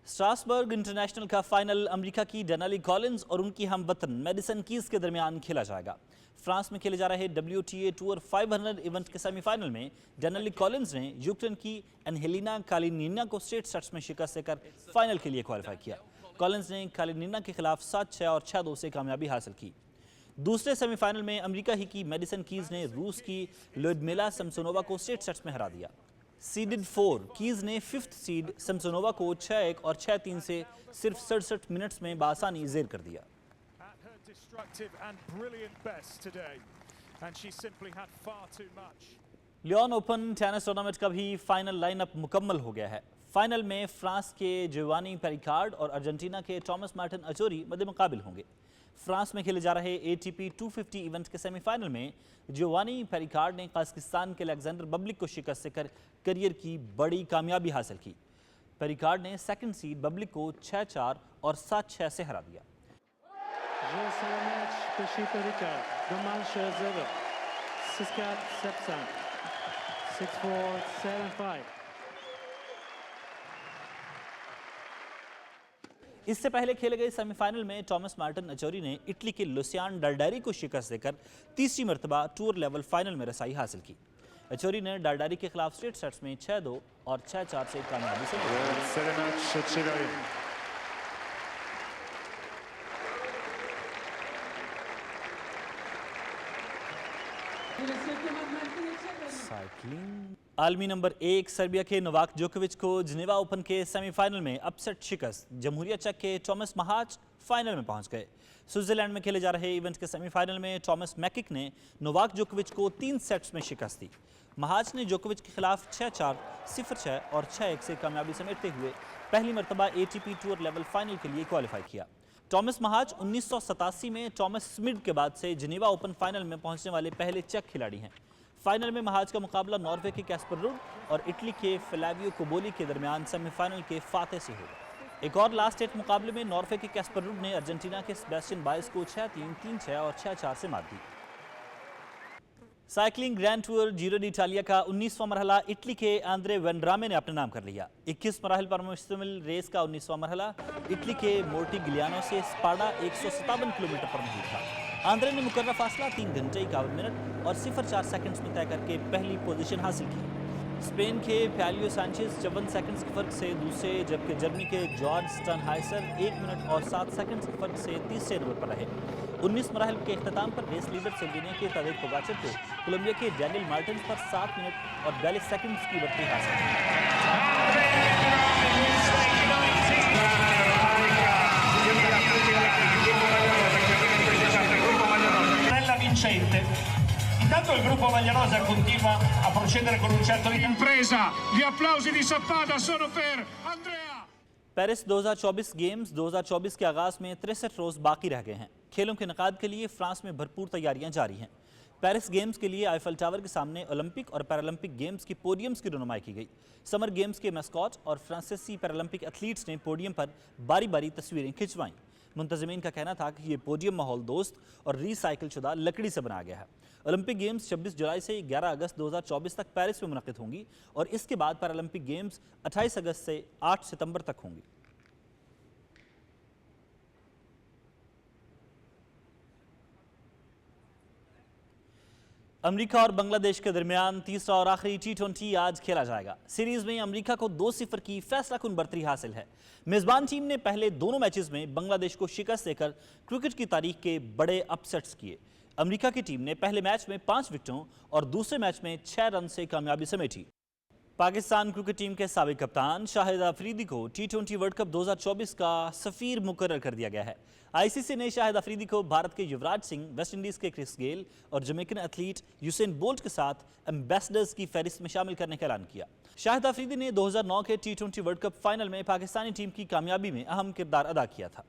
स्ट्रासबर्ग इंटरनेशनल का फाइनल अमेरिका की डेनाली कॉलिंस और उनकी हमवतन मैडिसन कीज के दरमियान खेला जाएगा। फ्रांस में खेले जा रहे WTA टूर 500 इवेंट के सेमीफाइनल में डेनाली कॉलिंस ने यूक्रेन की एनहेलिना कालिनिना को स्ट्रेट सेट्स में शिकस्त देकर फाइनल के लिए क्वालिफाई किया। कॉलिंस ने कालिनिना के खिलाफ 7-6 और 6-2 से कामयाबी हासिल की। दूसरे सेमीफाइनल में अमेरिका ही की मैडिसन कीज ने रूस की ल्यूडमिला समसोनोवा को स्ट्रेट सेट्स में हरा दिया। सीडेड 4 कीज ने 5th सीड समसोनोवा को 6-1 और 6-3 से सिर्फ 67 मिनट्स में बासानी जेर कर दिया। लियोन ओपन टेनिस टूर्नामेंट का भी फाइनल लाइनअप मुकम्मल हो गया है। फाइनल में फ्रांस के जियोवानी पेरिकार्ड और अर्जेंटीना के टॉमस मार्टिन अजोरी मद्दे मुकाबिल होंगे। फ्रांस में खेले जा रहे ATP 250 इवेंट के सेमीफाइनल में जियोवानी पेरिकार्ड ने कजाकिस्तान के अलेक्जेंडर बब्लिक को शिकस्त देकर करियर की बड़ी कामयाबी हासिल की। पेरिकार्ड ने 2nd सीड बब्लिक को 6-4 और 7-6 से हरा दिया। इससे पहले खेले गए सेमीफाइनल में टॉमस मार्टिन अजोरी ने इटली के लुसियान डाल्डारी को शिकस्त देकर तीसरी मरतबा टूर लेवल फाइनल में रसाई हासिल की। अजोरी ने डाल्डारी के खिलाफ स्ट्रेट सेट्स में 6-2 और 6-4 से कामयाबी से साइकिलिंग आलमी नंबर 1 सर्बिया के नोवाक जोकोविच को जिनेवा ओपन के सेमीफाइनल में अपसेट शिकस्त। जमहूरिया चेक के टॉमस महाच फाइनल में पहुंच गए। स्विट्जरलैंड में खेले जा रहे इवेंट के सेमीफाइनल में टॉमस मैकिक ने नोवाक जोकोविच को 3 सेट्स में शिकस्त दी। महाच ने जोकोविच के खिलाफ 6-4, 0-6 और 6-1 से कामयाबी समेटते हुए पहली मरतबा ATP टूर लेवल फाइनल के लिए क्वालिफाई किया। टॉमस महाच 1987 में टॉमस स्मिड के बाद से जिनेवा ओपन फाइनल में पहुंचने वाले पहले चेक खिलाड़ी हैं। फाइनल में महाज का मुकाबला नॉर्वे के कैस्पर रुड और इटली के फ्लैवियो कोबोली के दरमियान सेमीफाइनल के फाते से होगा। एक और लास्ट 8 मुकाबले में नॉर्वे के कैस्पर रुड ने अर्जेंटीना के सेबेस्टियन बायस को 6-3, 3-6 और 6-4 से मात दी। Cycling grand tour Giro d'Italia का 19वां मरहला इटली के आंद्रे वेंड्रामे ने अपने नाम कर लिया। 21 मराहल पर मुश्तमिल रेस का 19वां मरहला इटली के मोर्टिगिलियानो से स्पाडा 157 किलोमीटर पर मौजूद था। आंद्रे ने मुकर्रर फासला 3 घंटे 51 मिनट और 0.4 सेकंड्स में तय करके पहली पोजीशन हासिल की। स्पेन के पैलियो सांचेज 54 सेकंड्स के फर्क से दूसरे, जबकि जर्मनी के जॉर्ज स्टनहाइसर 1 मिनट और 7 सेकंड्स के फर्क से तीसरे नंबर पर रहे। 19 मराहल के अख्ताम पर रेस लीडर सेल्विनिया के तादेक पोगाचर को कोलंबिया के डैनियल मार्टिन्स पर 7 मिनट और 42 सेकंड्स की बढ़ती हासिल Intanto il gruppo Magliarosa continua a procedere con un certo ritmo. Impresa, gli applausi di Sappada sono per Andrea. Paris 2024 games 2024 के आगाज में 63 रोज बाकी रह गए हैं। खेलों के इनेकाद के लिए फ्रांस में भरपूर तैयारियां जारी हैं। पेरिस गेम्स के लिए आईफल टावर के सामने ओलंपिक और पैरालंपिक गेम्स की पोडियम्स की रनुमाई की गई। समर गेम्स के मैस्कॉट और फ्रांसीसी पैरालंपिक एथलीट्स ने पोडियम पर बारी बारी तस्वीरें खिंचवाईं। मुंतजमीन का कहना था कि ये पोडियम माहौल दोस्त और रिसाइकिल शुदा लकड़ी से बनाया गया है। ओलंपिक गेम्स 26 जुलाई से 11 अगस्त 2024 तक पेरिस में मुनक़िद होंगी और इसके बाद पैरालंपिक गेम्स 28 अगस्त से 8 सितंबर तक होंगी। अमेरिका और बांग्लादेश के दरमियान तीसरा और आखिरी T20 आज खेला जाएगा। सीरीज में अमेरिका को 2-0 की फैसलाकुन बढ़तरी हासिल है। मेजबान टीम ने पहले दोनों मैचेस में बांग्लादेश को शिकस्त देकर क्रिकेट की तारीख के बड़े अपसेट्स किए। अमेरिका की टीम ने पहले मैच में 5 विकेटों और दूसरे मैच में 6 रन से कामयाबी समेटी। पाकिस्तान क्रिकेट टीम के साबिक कप्तान शाहिद अफरीदी को T20 वर्ल्ड कप 2024 का सफीर मुकर्रर कर दिया गया है। आईसीसी ने शाहिद अफरीदी को भारत के युवराज सिंह, वेस्ट इंडीज के क्रिस गेल और जमैकन एथलीट यूसेन बोल्ट के साथ एम्बेसडर्स की फहरिस्त में शामिल करने का ऐलान किया। शाहिद अफरीदी ने 2009 के T20 वर्ल्ड कप फाइनल में पाकिस्तानी टीम की कामयाबी में अहम किरदार अदा किया था।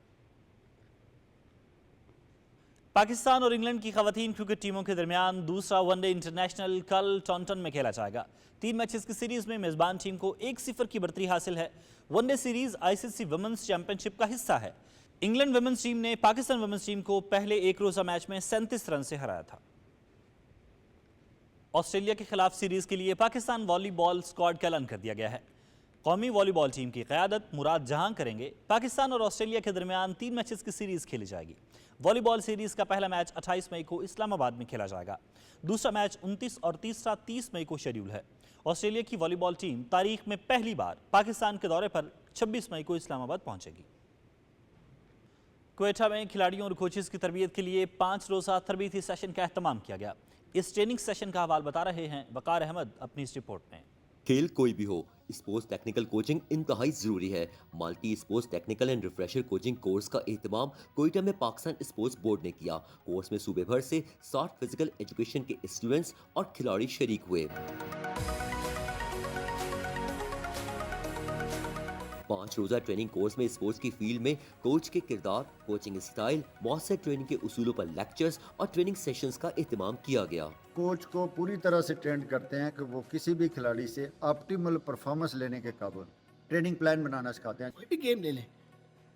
पाकिस्तान और इंग्लैंड की खवातीन क्रिकेट टीमों के दरमियान दूसरा वनडे इंटरनेशनल कल टॉन्टन में खेला जाएगा। 3 मैचेस की सीरीज में मेजबान टीम को 1-0 की बढ़तरी हासिल है। One day series ICC women's championship का हिस्सा है। इंग्लैंड वुमेन्स टीम ने पाकिस्तान वुमेन्स टीम को पहले एक रोजा मैच में 37 रन से हराया था। ऑस्ट्रेलिया के खिलाफ सीरीज के लिए पाकिस्तान वॉलीबॉल स्क्वाड का ऐलान कर दिया गया है। कौमी वॉलीबॉल टीम की क़यादत मुराद जहां करेंगे। पाकिस्तान और ऑस्ट्रेलिया के दरमियान 3 मैचेस की सीरीज खेली जाएगी। वॉलीबॉल सीरीज का पहला मैच 28 मई को इस्लामाबाद में खेला जाएगा। दूसरा मैच 29 और तीसरा 30 मई को शेड्यूल है। ऑस्ट्रेलिया की वॉलीबॉल टीम तारीख में पहली बार पाकिस्तान के दौरे पर 26 मई को इस्लामाबाद पहुंचेगी। क्वेटा में खिलाड़ियों और कोचेस की तरबियत के लिए 5 रोज़ा तरबीती सेशन का एहतमाम किया गया। इस ट्रेनिंग सेशन का हवाला बता रहे हैं वकार अहमद अपनी इस रिपोर्ट में। खेल कोई भी हो, स्पोर्ट्स टेक्निकल कोचिंग इंतहाई ज़रूरी है। Multi sports technical and refresher coaching course का एहतमाम कोयटा में पाकिस्तान स्पोर्ट्स बोर्ड ने किया। कोर्स में सूबे भर से 60 फिजिकल एजुकेशन के स्टूडेंट्स और खिलाड़ी शरीक हुए। 5 रोज़ा ट्रेनिंग कोर्स में स्पोर्ट्स की फील्ड में कोच के किरदार, कोचिंग स्टाइल, मौसर ट्रेनिंग के उसूलों पर लेक्चर्स और ट्रेनिंग सेशंस का एहतमाम किया गया। कोच को पूरी तरह से ट्रेंड करते हैं कि वो किसी भी खिलाड़ी से ऑप्टिमल परफॉर्मेंस लेने के काबिल ट्रेनिंग प्लान बनाना सिखाते हैं। कोई भी गेम ले लें,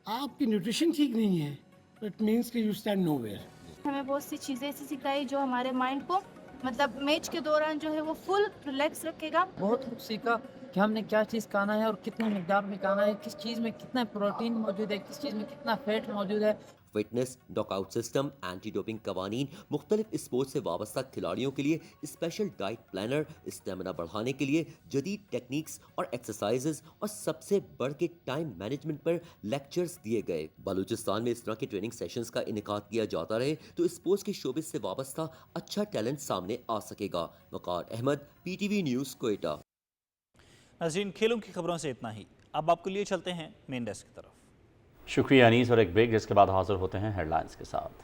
आपकी न्यूट्रिशन ठीक नहीं है तो इट मीन्स कि यू स्टैंड नोवेयर। हमें बहुत सी चीज़ें ऐसी सिखाई जो हमारे माइंड को मतलब मैच के दौरान जो है वो फुल रिलैक्स रखेगा। बहुत कुछ सीखा कि हमने क्या चीज़ खाना है और कितने मिकदार में खाना है, किस चीज़ में कितना प्रोटीन मौजूद है, किस चीज़ में कितना फैट मौजूद है। Fitness, knockout system, anti doping कवानीन, मुख्तलिफ स्पोर्ट्स से वाबस्ता खिलाड़ियों के लिए स्पेशल डाइट प्लानर, स्टेमिना बढ़ाने के लिए जदीद टेक्निक्स और एक्सरसाइजेज और सबसे बढ़ के टाइम मैनेजमेंट पर लेक्चर्स दिए गए। बलूचिस्तान में इस तरह के ट्रेनिंग सेशंस का इनेकाद किया जाता रहे तो स्पोर्ट्स के शोबे से वाबस्ता अच्छा टैलेंट सामने आ सकेगा। वकार अहमद, PTV न्यूज़, कोयटा। नाज़रीन, खेलों की खबरों से इतना ही। अब आपको लिए चलते हैं मेन डेस्क की तरफ। शुक्रिया अनीस, और एक ब्रेक जिसके बाद हाजिर होते हैं हेडलाइंस के साथ।